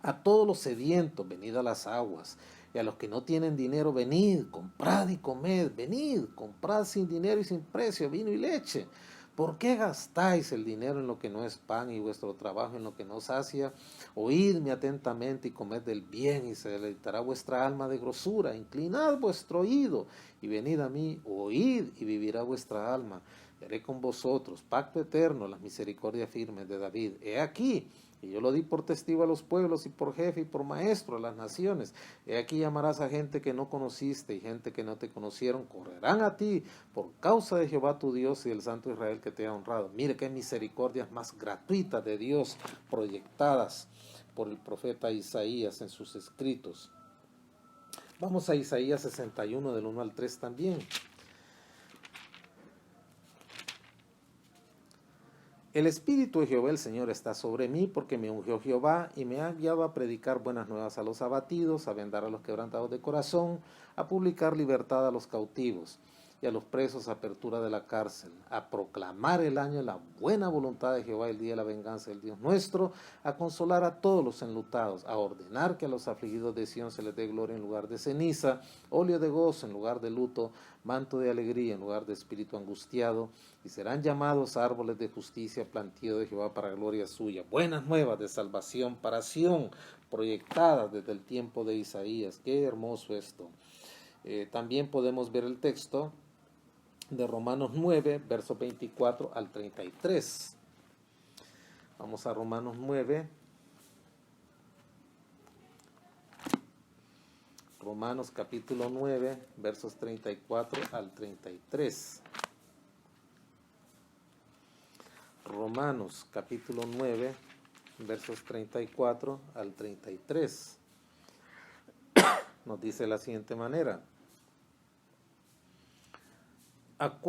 A todos los sedientos, venid a las aguas, y a los que no tienen dinero, venid, comprad y comed, venid, comprad sin dinero y sin precio, vino y leche. ¿Por qué gastáis el dinero en lo que no es pan y vuestro trabajo en lo que no sacia? Oídme atentamente y comed del bien, y se deleitará vuestra alma de grosura. Inclinad vuestro oído y venid a mí, oíd y vivirá vuestra alma. Y haré con vosotros pacto eterno, las misericordias firmes de David. He aquí, y yo lo di por testigo a los pueblos y por jefe y por maestro a las naciones. He aquí llamarás a gente que no conociste y gente que no te conocieron. Correrán a ti por causa de Jehová tu Dios y del Santo Israel que te ha honrado. Mire qué misericordias más gratuitas de Dios proyectadas por el profeta Isaías en sus escritos. Vamos a Isaías 61 del 1 al 3 también. El Espíritu de Jehová el Señor está sobre mí, porque me ungió Jehová y me ha enviado a predicar buenas nuevas a los abatidos, a vendar a los quebrantados de corazón, a publicar libertad a los cautivos y a los presos apertura de la cárcel, a proclamar el año de la buena voluntad de Jehová, el día de la venganza del Dios nuestro, a consolar a todos los enlutados, a ordenar que a los afligidos de Sión se les dé gloria en lugar de ceniza, óleo de gozo en lugar de luto, manto de alegría en lugar de espíritu angustiado, y serán llamados árboles de justicia, plantío de Jehová para gloria suya. Buenas nuevas de salvación para Sión, proyectadas desde el tiempo de Isaías. Qué hermoso esto. También podemos ver el texto de Romanos 9, versos 24 al 33. Vamos a Romanos 9. Romanos capítulo 9, versos 34 al 33. Romanos capítulo 9, versos 34 al 33. Nos dice de la siguiente manera: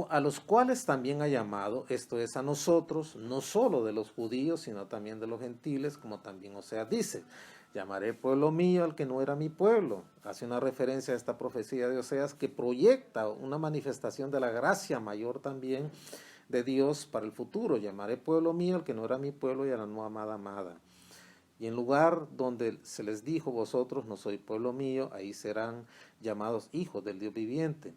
a los cuales también ha llamado, esto es a nosotros, no solo de los judíos, sino también de los gentiles, como también Oseas dice, llamaré pueblo mío al que no era mi pueblo. Hace una referencia a esta profecía de Oseas que proyecta una manifestación de la gracia mayor también de Dios para el futuro. Llamaré pueblo mío al que no era mi pueblo y a la no amada amada. Y en lugar donde se les dijo, vosotros no sois pueblo mío, ahí serán llamados hijos del Dios viviente.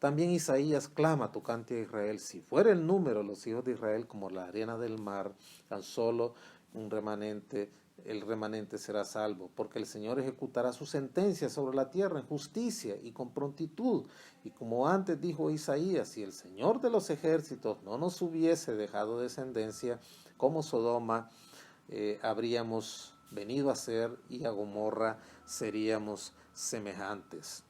También Isaías clama tocante a Israel: si fuera el número de los hijos de Israel como la arena del mar, tan solo un remanente, el remanente será salvo, porque el Señor ejecutará su sentencia sobre la tierra en justicia y con prontitud. Y como antes dijo Isaías, si el Señor de los ejércitos no nos hubiese dejado descendencia, como Sodoma habríamos venido a ser, y a Gomorra seríamos semejantes.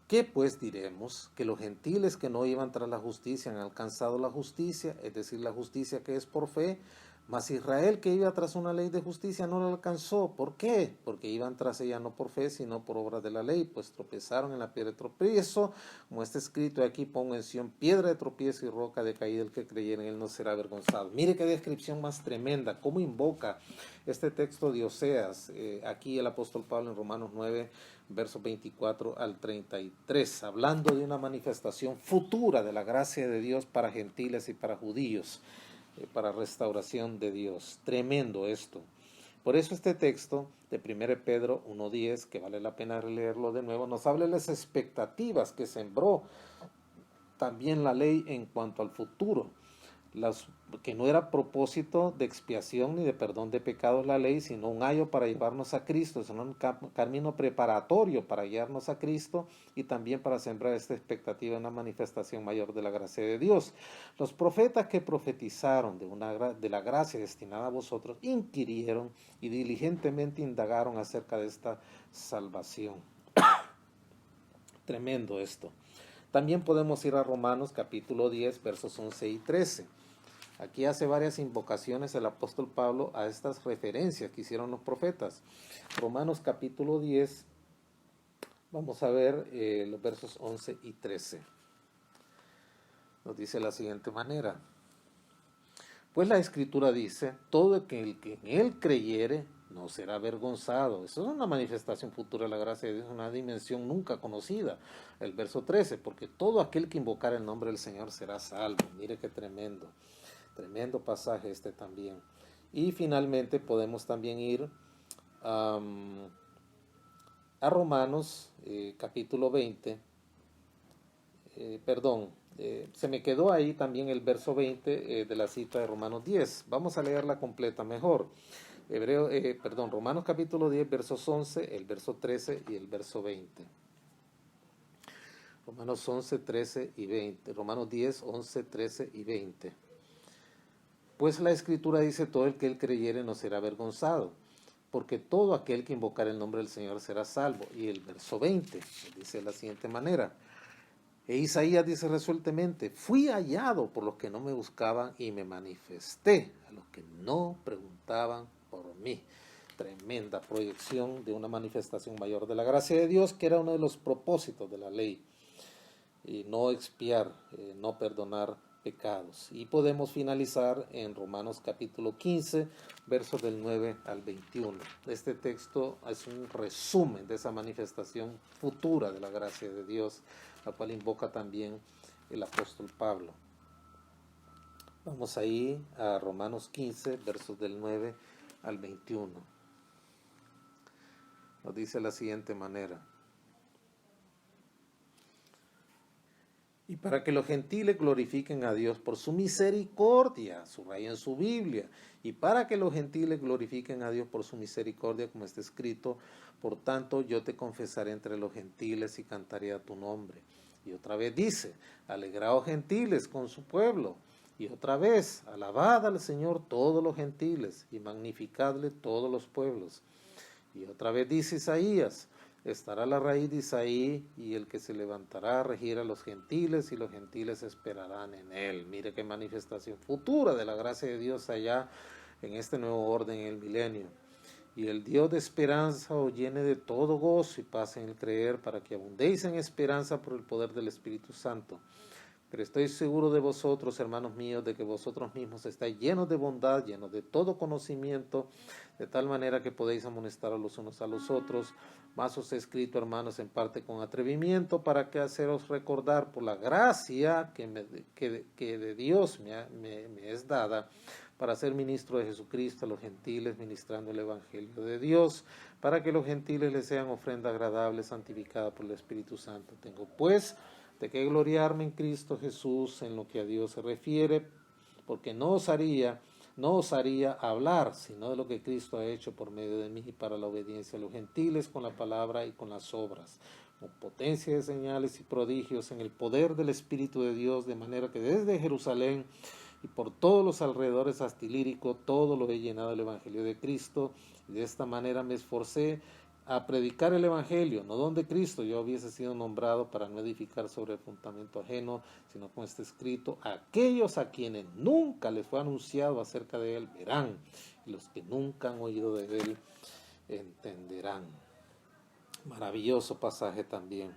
¿Qué pues diremos? Que los gentiles que no iban tras la justicia han alcanzado la justicia, es decir, la justicia que es por fe, mas Israel que iba tras una ley de justicia no la alcanzó. ¿Por qué? Porque iban tras ella no por fe, sino por obra de la ley, pues tropezaron en la piedra de tropiezo, como está escrito aquí: pongo en Sión piedra de tropiezo y roca de caída, el que creyere en él no será avergonzado. Mire qué descripción más tremenda, cómo invoca este texto de Oseas, aquí el apóstol Pablo en Romanos 9, versos 24 al 33, hablando de una manifestación futura de la gracia de Dios para gentiles y para judíos, para restauración de Dios. Tremendo esto. Por eso este texto de 1 Pedro 1:10, que vale la pena leerlo de nuevo, nos habla de las expectativas que sembró también la ley en cuanto al futuro. Que no era propósito de expiación ni de perdón de pecados la ley, sino un ayo para llevarnos a Cristo, sino un camino preparatorio para guiarnos a Cristo, y también para sembrar esta expectativa en una manifestación mayor de la gracia de Dios. Los profetas que profetizaron de la gracia destinada a vosotros inquirieron y diligentemente indagaron acerca de esta salvación. Tremendo esto. También podemos ir a Romanos capítulo 10, versos 11 y 13. Aquí hace varias invocaciones el apóstol Pablo a estas referencias que hicieron los profetas. Romanos capítulo 10, vamos a ver los versos 11 y 13. Nos dice de la siguiente manera: pues la Escritura dice, todo el que en él creyere no será avergonzado. Eso es una manifestación futura de la gracia de Dios, una dimensión nunca conocida. El verso 13, porque todo aquel que invocar el nombre del Señor será salvo. Mire qué tremendo. Tremendo pasaje este también. Y finalmente podemos también ir a Romanos capítulo 20. Se me quedó ahí también el verso 20 de la cita de Romanos 10. Vamos a leerla completa mejor. Romanos capítulo 10, versos 11, el verso 13 y el verso 20. Romanos 11, 13 y 20. Romanos 10, 11, 13 y 20. Pues la Escritura dice, todo el que él creyere no será avergonzado, porque todo aquel que invocar el nombre del Señor será salvo. Y el verso 20 dice de la siguiente manera: e Isaías dice resueltamente, fui hallado por los que no me buscaban y me manifesté a los que no preguntaban por mí. Tremenda proyección de una manifestación mayor de la gracia de Dios, que era uno de los propósitos de la ley, y no expiar, no perdonar pecados. Y podemos finalizar en Romanos capítulo 15, versos del 9 al 21. Este texto es un resumen de esa manifestación futura de la gracia de Dios, la cual invoca también el apóstol Pablo. Vamos ahí a Romanos 15, versos del 9 al 21. Nos dice de la siguiente manera: y para que los gentiles glorifiquen a Dios por su misericordia, subraya en su Biblia, y para que los gentiles glorifiquen a Dios por su misericordia, como está escrito, por tanto yo te confesaré entre los gentiles y cantaré a tu nombre. Y otra vez dice, alegraos gentiles con su pueblo. Y otra vez, alabad al Señor todos los gentiles y magnificadle todos los pueblos. Y otra vez dice Isaías, estará la raíz de Isaí y el que se levantará a regir a los gentiles y los gentiles esperarán en él. Mire qué manifestación futura de la gracia de Dios allá en este nuevo orden en el milenio. Y el Dios de esperanza os llene de todo gozo y paz en el creer, para que abundéis en esperanza por el poder del Espíritu Santo. Pero estoy seguro de vosotros, hermanos míos, de que vosotros mismos estáis llenos de bondad, llenos de todo conocimiento, de tal manera que podéis amonestar a los unos a los otros. Más os he escrito, hermanos, en parte con atrevimiento, para que haceros recordar por la gracia que de Dios me es dada, para ser ministro de Jesucristo a los gentiles, ministrando el Evangelio de Dios, para que los gentiles les sean ofrenda agradable, santificada por el Espíritu Santo. Tengo pues de qué gloriarme en Cristo Jesús en lo que a Dios se refiere, porque no osaría hablar, sino de lo que Cristo ha hecho por medio de mí y para la obediencia a los gentiles, con la palabra y con las obras, con potencia de señales y prodigios en el poder del Espíritu de Dios, de manera que desde Jerusalén y por todos los alrededores hasta Ilírico, todo lo he llenado del Evangelio de Cristo, y de esta manera me esforcé a predicar el Evangelio, no donde Cristo yo hubiese sido nombrado, para no edificar sobre el fundamento ajeno, sino como está escrito: aquellos a quienes nunca les fue anunciado acerca de él verán, y los que nunca han oído de él entenderán. Maravilloso pasaje también.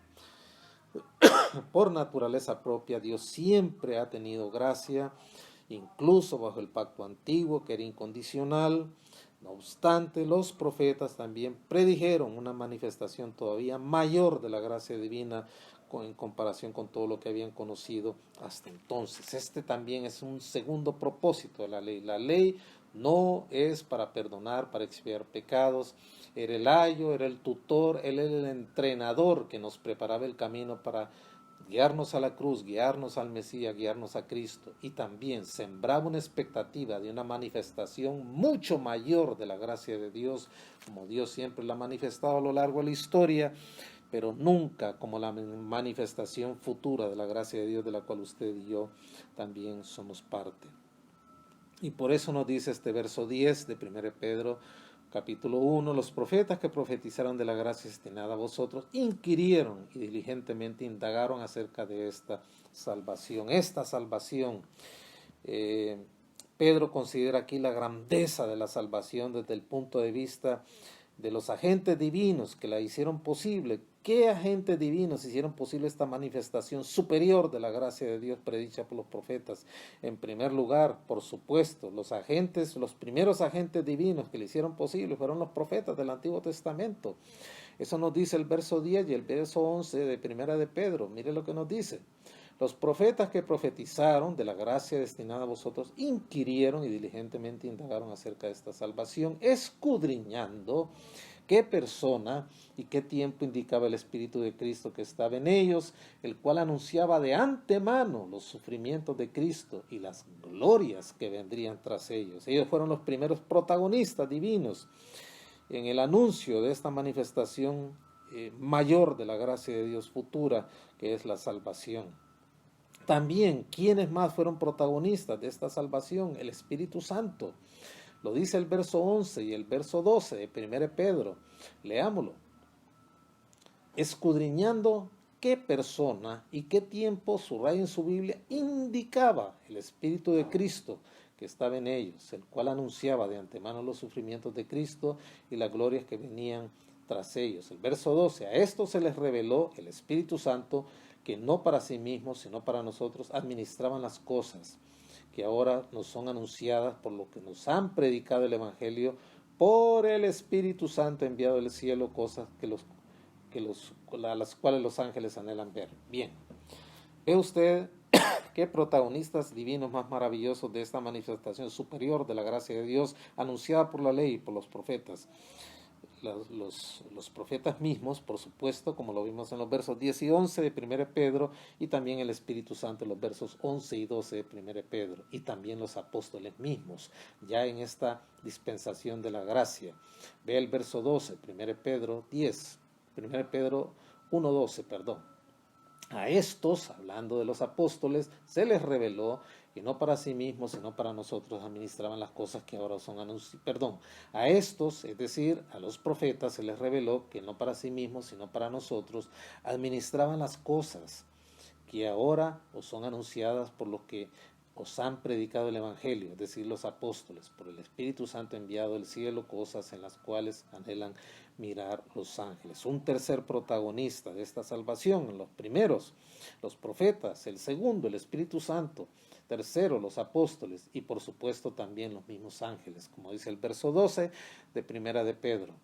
Por naturaleza propia, Dios siempre ha tenido gracia, incluso bajo el pacto antiguo, que era incondicional. No obstante, los profetas también predijeron una manifestación todavía mayor de la gracia divina en comparación con todo lo que habían conocido hasta entonces. Este también es un segundo propósito de la ley. La ley no es para perdonar, para expiar pecados. Era el ayo, era el tutor, él era el entrenador que nos preparaba el camino para guiarnos a la cruz, guiarnos al Mesías, guiarnos a Cristo, y también sembraba una expectativa de una manifestación mucho mayor de la gracia de Dios, como Dios siempre la ha manifestado a lo largo de la historia, pero nunca como la manifestación futura de la gracia de Dios, de la cual usted y yo también somos parte. Y por eso nos dice este verso 10 de 1 Pedro, capítulo 1, los profetas que profetizaron de la gracia destinada a vosotros inquirieron y diligentemente indagaron acerca de esta salvación. Pedro considera aquí la grandeza de la salvación desde el punto de vista de los agentes divinos que la hicieron posible. ¿Qué agentes divinos hicieron posible esta manifestación superior de la gracia de Dios predicha por los profetas? En primer lugar, por supuesto, los primeros agentes divinos que le hicieron posible fueron los profetas del Antiguo Testamento. Eso nos dice el verso 10 y el verso 11 de Primera de Pedro. Mire lo que nos dice. Los profetas que profetizaron de la gracia destinada a vosotros inquirieron y diligentemente indagaron acerca de esta salvación, escudriñando qué persona y qué tiempo indicaba el Espíritu de Cristo que estaba en ellos, el cual anunciaba de antemano los sufrimientos de Cristo y las glorias que vendrían tras ellos. Ellos fueron los primeros protagonistas divinos en el anuncio de esta manifestación mayor de la gracia de Dios futura, que es la salvación. También, ¿quiénes más fueron protagonistas de esta salvación? El Espíritu Santo. Lo dice el verso 11 y el verso 12 de 1 Pedro. Leámoslo. Escudriñando qué persona y qué tiempo, subraya en su Biblia, indicaba el Espíritu de Cristo que estaba en ellos, el cual anunciaba de antemano los sufrimientos de Cristo y las glorias que venían tras ellos. El verso 12, a esto se les reveló el Espíritu Santo, que no para sí mismos, sino para nosotros, administraban las cosas que ahora nos son anunciadas por lo que nos han predicado el Evangelio por el Espíritu Santo enviado del cielo, cosas a las cuales los ángeles anhelan ver. Bien, ve usted qué protagonistas divinos más maravillosos de esta manifestación superior de la gracia de Dios anunciada por la ley y por los profetas. Los profetas mismos, por supuesto, como lo vimos en los versos 10 y 11 de 1 Pedro, y también el Espíritu Santo en los versos 11 y 12 de 1 Pedro, y también los apóstoles mismos, ya en esta dispensación de la gracia. Ve el verso 12, 1 Pedro 10, 1 Pedro 1:12, perdón. A estos, hablando de los apóstoles, se les reveló que no para sí mismos, sino para nosotros administraban las cosas que ahora son anunciadas. A estos, es decir, a los profetas, se les reveló que no para sí mismos, sino para nosotros, administraban las cosas que ahora os son anunciadas por los que os han predicado el Evangelio, es decir, los apóstoles, por el Espíritu Santo enviado del cielo, cosas en las cuales anhelan mirar los ángeles. Un tercer protagonista de esta salvación, los primeros, los profetas; el segundo, el Espíritu Santo; tercero, los apóstoles; y por supuesto también los mismos ángeles, como dice el verso 12 de Primera de Pedro.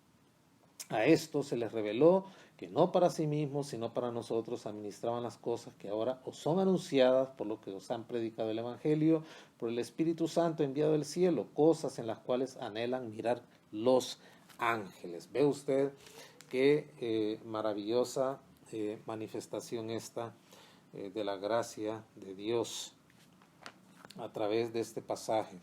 A esto se les reveló que no para sí mismos, sino para nosotros, administraban las cosas que ahora os son anunciadas por lo que os han predicado el Evangelio, por el Espíritu Santo enviado del cielo, cosas en las cuales anhelan mirar los ángeles. Ve usted qué maravillosa manifestación esta de la gracia de Dios a través de este pasaje.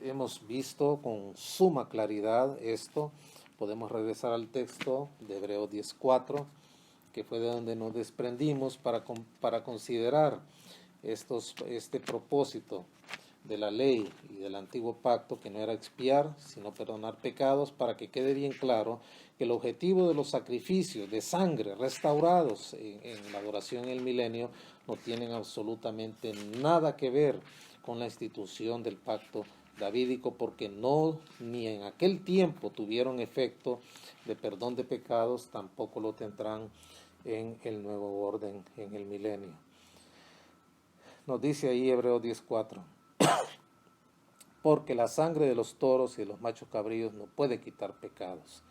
Hemos visto con suma claridad esto. Podemos regresar al texto de Hebreos 10:4, que fue de donde nos desprendimos para considerar este propósito de la ley y del antiguo pacto, que no era expiar, sino perdonar pecados, para que quede bien claro que el objetivo de los sacrificios de sangre restaurados en la adoración en el milenio no tienen absolutamente nada que ver con la institución del pacto davídico, porque no ni en aquel tiempo tuvieron efecto de perdón de pecados, tampoco lo tendrán en el nuevo orden en el milenio. Nos dice ahí Hebreos 10:4, porque la sangre de los toros y de los machos cabríos no puede quitar pecados.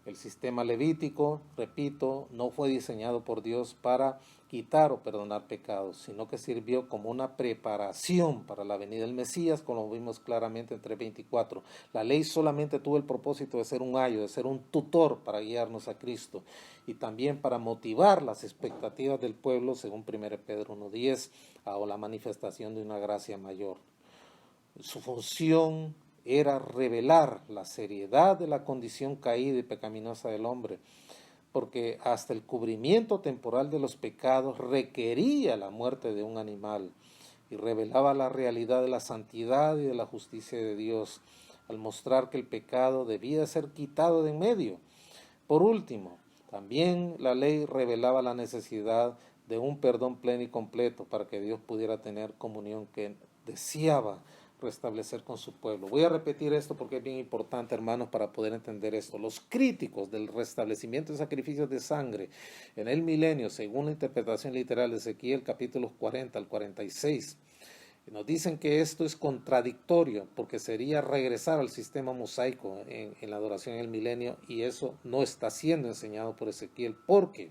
El sistema levítico, repito, no fue diseñado por Dios para quitar o perdonar pecados, sino que sirvió como una preparación para la venida del Mesías, como vimos claramente en 3:24. La ley solamente tuvo el propósito de ser un ayo, de ser un tutor para guiarnos a Cristo, y también para motivar las expectativas del pueblo, según 1 Pedro 1:10, a la manifestación de una gracia mayor. Su función era revelar la seriedad de la condición caída y pecaminosa del hombre, porque hasta el cubrimiento temporal de los pecados requería la muerte de un animal, y revelaba la realidad de la santidad y de la justicia de Dios, al mostrar que el pecado debía ser quitado de en medio. Por último, también la ley revelaba la necesidad de un perdón pleno y completo para que Dios pudiera tener comunión que deseaba restablecer con su pueblo. Voy a repetir esto porque es bien importante, hermanos, para poder entender esto. Los críticos del restablecimiento de sacrificios de sangre en el milenio, según la interpretación literal de Ezequiel capítulos 40 al 46, nos dicen que esto es contradictorio porque sería regresar al sistema mosaico en la adoración en el milenio, y eso no está siendo enseñado por Ezequiel, porque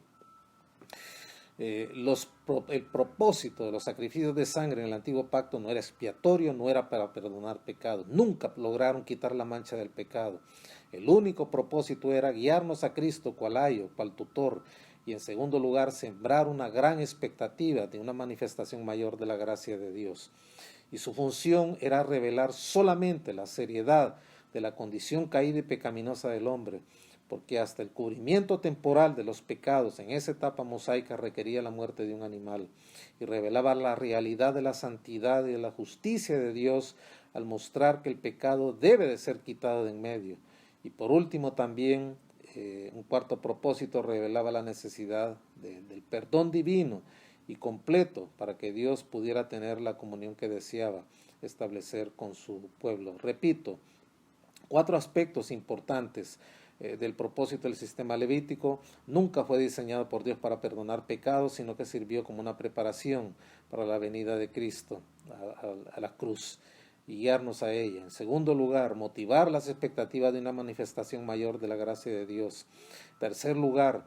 el propósito de los sacrificios de sangre en el antiguo pacto no era expiatorio, no era para perdonar pecados. Nunca lograron quitar la mancha del pecado. El único propósito era guiarnos a Cristo cual ayo, cual tutor, y en segundo lugar sembrar una gran expectativa de una manifestación mayor de la gracia de Dios. Y su función era revelar solamente la seriedad de la condición caída y pecaminosa del hombre, porque hasta el cubrimiento temporal de los pecados en esa etapa mosaica requería la muerte de un animal, y revelaba la realidad de la santidad y de la justicia de Dios al mostrar que el pecado debe de ser quitado de en medio. Y por último también, un cuarto propósito, revelaba la necesidad del perdón divino y completo para que Dios pudiera tener la comunión que deseaba establecer con su pueblo. Repito, 4 aspectos importantes del propósito del sistema levítico. Nunca fue diseñado por Dios para perdonar pecados, sino que sirvió como una preparación para la venida de Cristo a la cruz y guiarnos a ella. En segundo lugar, motivar las expectativas de una manifestación mayor de la gracia de Dios. En tercer lugar,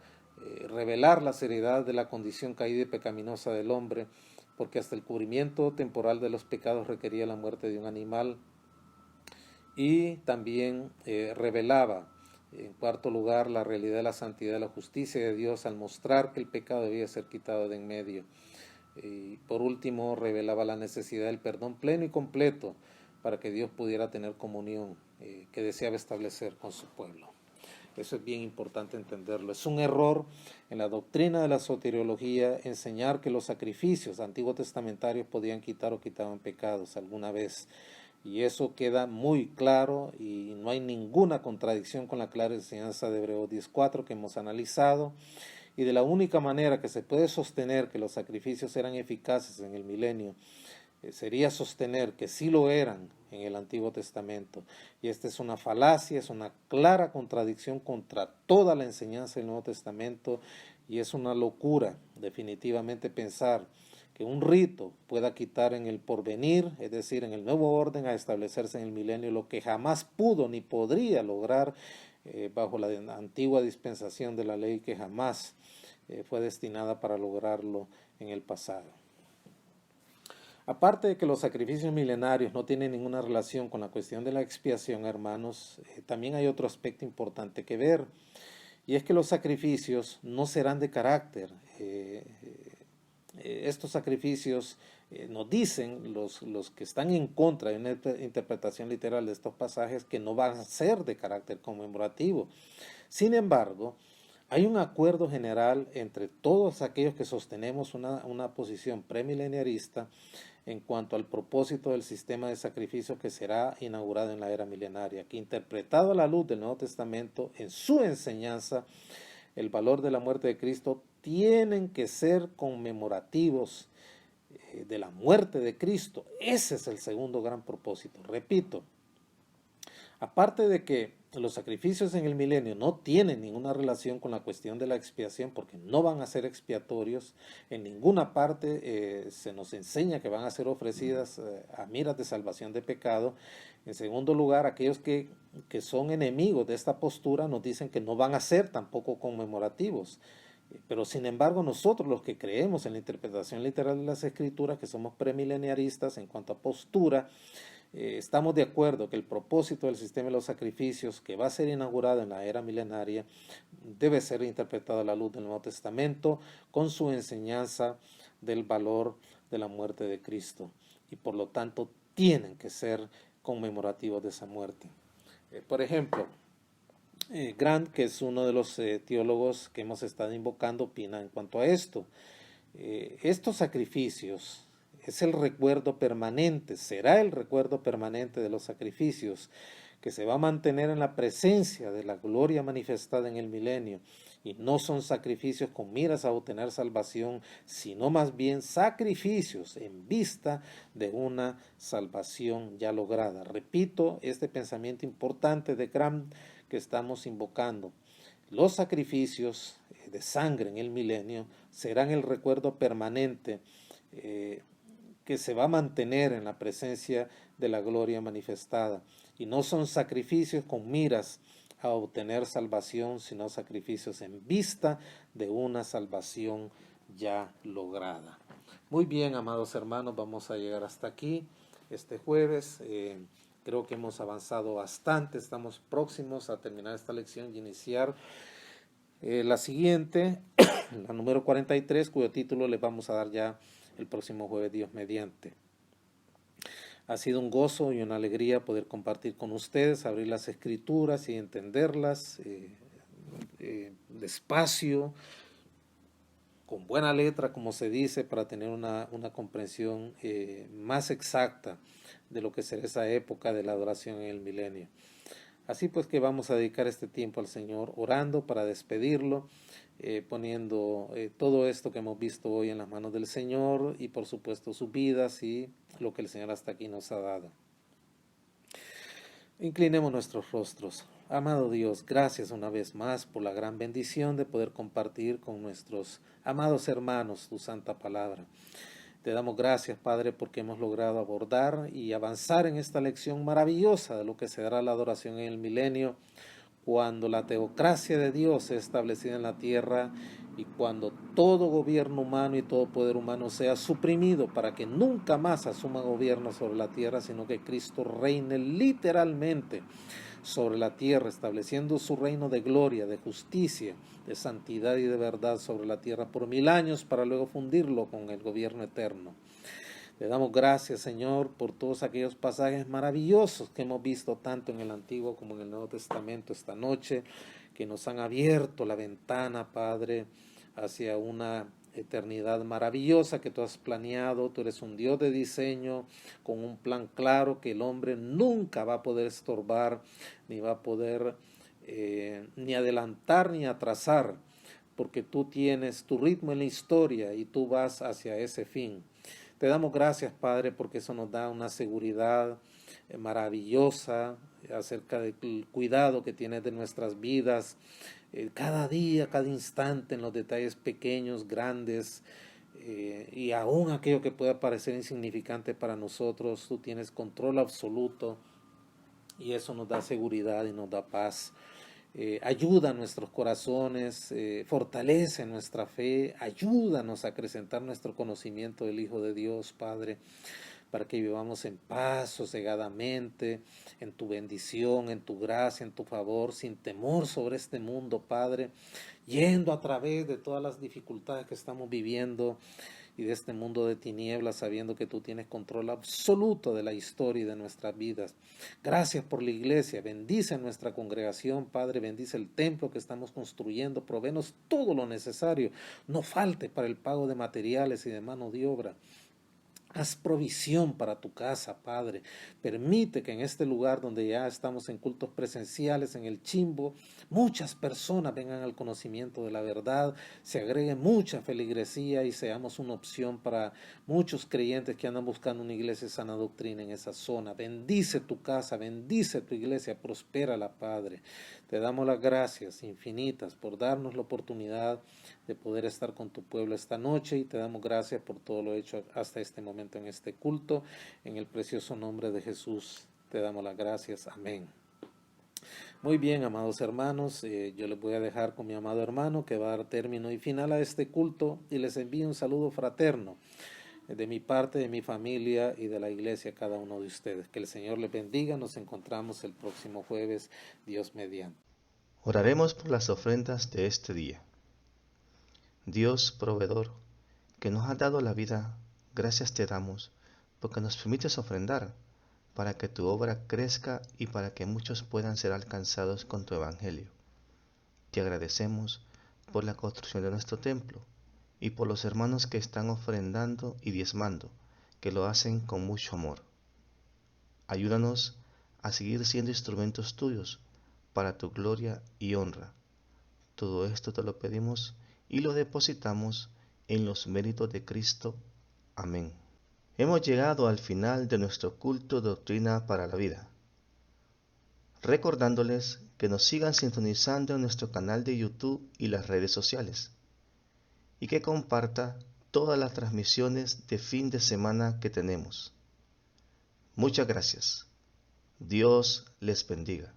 revelar la seriedad de la condición caída y pecaminosa del hombre, porque hasta el cubrimiento temporal de los pecados requería la muerte de un animal. Y también revelaba, en cuarto lugar, la realidad de la santidad y la justicia de Dios al mostrar que el pecado debía ser quitado de en medio. Y por último, revelaba la necesidad del perdón pleno y completo para que Dios pudiera tener comunión que deseaba establecer con su pueblo. Eso es bien importante entenderlo. Es un error en la doctrina de la soteriología enseñar que los sacrificios antiguos testamentarios podían quitar o quitaban pecados alguna vez. Y eso queda muy claro y no hay ninguna contradicción con la clara enseñanza de Hebreos 10:4 que hemos analizado. Y de la única manera que se puede sostener que los sacrificios eran eficaces en el milenio sería sostener que sí lo eran en el Antiguo Testamento. Y esta es una falacia, es una clara contradicción contra toda la enseñanza del Nuevo Testamento, y es una locura definitivamente pensar que un rito pueda quitar en el porvenir, es decir, en el nuevo orden a establecerse en el milenio, lo que jamás pudo ni podría lograr bajo la antigua dispensación de la ley que jamás fue destinada para lograrlo en el pasado. Aparte de que los sacrificios milenarios no tienen ninguna relación con la cuestión de la expiación, hermanos, también hay otro aspecto importante que ver, y es que los sacrificios no serán de carácter. Estos sacrificios nos dicen los que están en contra de una interpretación literal de estos pasajes que no van a ser de carácter conmemorativo. Sin embargo, hay un acuerdo general entre todos aquellos que sostenemos una posición premileniarista en cuanto al propósito del sistema de sacrificios que será inaugurado en la era milenaria, que interpretado a la luz del Nuevo Testamento, en su enseñanza, el valor de la muerte de Cristo tienen que ser conmemorativos de la muerte de Cristo. Ese es el segundo gran propósito. Repito, aparte de que los sacrificios en el milenio no tienen ninguna relación con la cuestión de la expiación, porque no van a ser expiatorios, en ninguna parte se nos enseña que van a ser ofrecidas a miras de salvación de pecado. En segundo lugar, aquellos que son enemigos de esta postura nos dicen que no van a ser tampoco conmemorativos. Pero sin embargo nosotros los que creemos en la interpretación literal de las Escrituras, que somos premileniaristas en cuanto a postura, estamos de acuerdo que el propósito del sistema de los sacrificios que va a ser inaugurado en la era milenaria debe ser interpretado a la luz del Nuevo Testamento con su enseñanza del valor de la muerte de Cristo, y por lo tanto tienen que ser conmemorativos de esa muerte. Por ejemplo, Grant, que es uno de los teólogos que hemos estado invocando, opina en cuanto a esto. Estos sacrificios es el recuerdo permanente, será el recuerdo permanente de los sacrificios que se va a mantener en la presencia de la gloria manifestada en el milenio, y no son sacrificios con miras a obtener salvación, sino más bien sacrificios en vista de una salvación ya lograda. Repito este pensamiento importante de Grant que estamos invocando. Los sacrificios de sangre en el milenio serán el recuerdo permanente que se va a mantener en la presencia de la gloria manifestada, y no son sacrificios con miras a obtener salvación, sino sacrificios en vista de una salvación ya lograda. Muy bien, amados hermanos, vamos a llegar hasta aquí este jueves. Creo que hemos avanzado bastante, estamos próximos a terminar esta lección y iniciar la siguiente, la número 43, cuyo título le vamos a dar ya el próximo jueves, Dios mediante. Ha sido un gozo y una alegría poder compartir con ustedes, abrir las Escrituras y entenderlas despacio, con buena letra, como se dice, para tener una comprensión más exacta de lo que será esa época de la adoración en el milenio. Así pues que vamos a dedicar este tiempo al Señor orando para despedirlo, poniendo todo esto que hemos visto hoy en las manos del Señor, y por supuesto sus vidas y lo que el Señor hasta aquí nos ha dado. Inclinemos nuestros rostros. Amado Dios, gracias una vez más por la gran bendición de poder compartir con nuestros amados hermanos tu santa palabra. Te damos gracias, Padre, porque hemos logrado abordar y avanzar en esta lección maravillosa de lo que será la adoración en el milenio, cuando la teocracia de Dios es establecida en la tierra y cuando todo gobierno humano y todo poder humano sea suprimido para que nunca más asuma gobierno sobre la tierra, sino que Cristo reine literalmente sobre la tierra, estableciendo su reino de gloria, de justicia, de santidad y de verdad sobre la tierra por 1000 años, para luego fundirlo con el gobierno eterno. Le damos gracias, Señor, por todos aquellos pasajes maravillosos que hemos visto tanto en el Antiguo como en el Nuevo Testamento esta noche, que nos han abierto la ventana, Padre, hacia una eternidad maravillosa que tú has planeado. Tú eres un Dios de diseño, con un plan claro que el hombre nunca va a poder estorbar, ni va a poder ni adelantar ni atrasar, porque tú tienes tu ritmo en la historia y tú vas hacia ese fin. Te damos gracias, Padre, porque eso nos da una seguridad maravillosa acerca del cuidado que tienes de nuestras vidas, cada día, cada instante, en los detalles pequeños, grandes, y aún aquello que pueda parecer insignificante para nosotros. Tú tienes control absoluto y eso nos da seguridad y nos da paz. ayuda a nuestros corazones, fortalece nuestra fe, ayúdanos a acrecentar nuestro conocimiento del Hijo de Dios, Padre, para que vivamos en paz, sosegadamente, en tu bendición, en tu gracia, en tu favor, sin temor sobre este mundo, Padre, yendo a través de todas las dificultades que estamos viviendo y de este mundo de tinieblas, sabiendo que tú tienes control absoluto de la historia y de nuestras vidas. Gracias por la iglesia, bendice nuestra congregación, Padre, bendice el templo que estamos construyendo, provéenos todo lo necesario, no falte para el pago de materiales y de mano de obra. Haz provisión para tu casa, Padre. Permite que en este lugar donde ya estamos en cultos presenciales, en el Chimbo, muchas personas vengan al conocimiento de la verdad, se agregue mucha feligresía y seamos una opción para muchos creyentes que andan buscando una iglesia de sana doctrina en esa zona. Bendice tu casa, bendice tu iglesia, prospérala, Padre. Te damos las gracias infinitas por darnos la oportunidad de poder estar con tu pueblo esta noche y te damos gracias por todo lo hecho hasta este momento en este culto. En el precioso nombre de Jesús te damos las gracias. Amén. Muy bien, amados hermanos, yo les voy a dejar con mi amado hermano que va a dar término y final a este culto y les envío un saludo fraterno de mi parte, de mi familia y de la iglesia a cada uno de ustedes. Que el Señor les bendiga. Nos encontramos el próximo jueves, Dios mediante. Oraremos por las ofrendas de este día. Dios, proveedor, que nos has dado la vida, gracias te damos, porque nos permites ofrendar, para que tu obra crezca y para que muchos puedan ser alcanzados con tu evangelio. Te agradecemos por la construcción de nuestro templo y por los hermanos que están ofrendando y diezmando, que lo hacen con mucho amor. Ayúdanos a seguir siendo instrumentos tuyos para tu gloria y honra. Todo esto te lo pedimos y lo depositamos en los méritos de Cristo. Amén. Hemos llegado al final de nuestro culto Doctrina para la Vida. Recordándoles que nos sigan sintonizando en nuestro canal de YouTube y las redes sociales, y que comparta todas las transmisiones de fin de semana que tenemos. Muchas gracias. Dios les bendiga.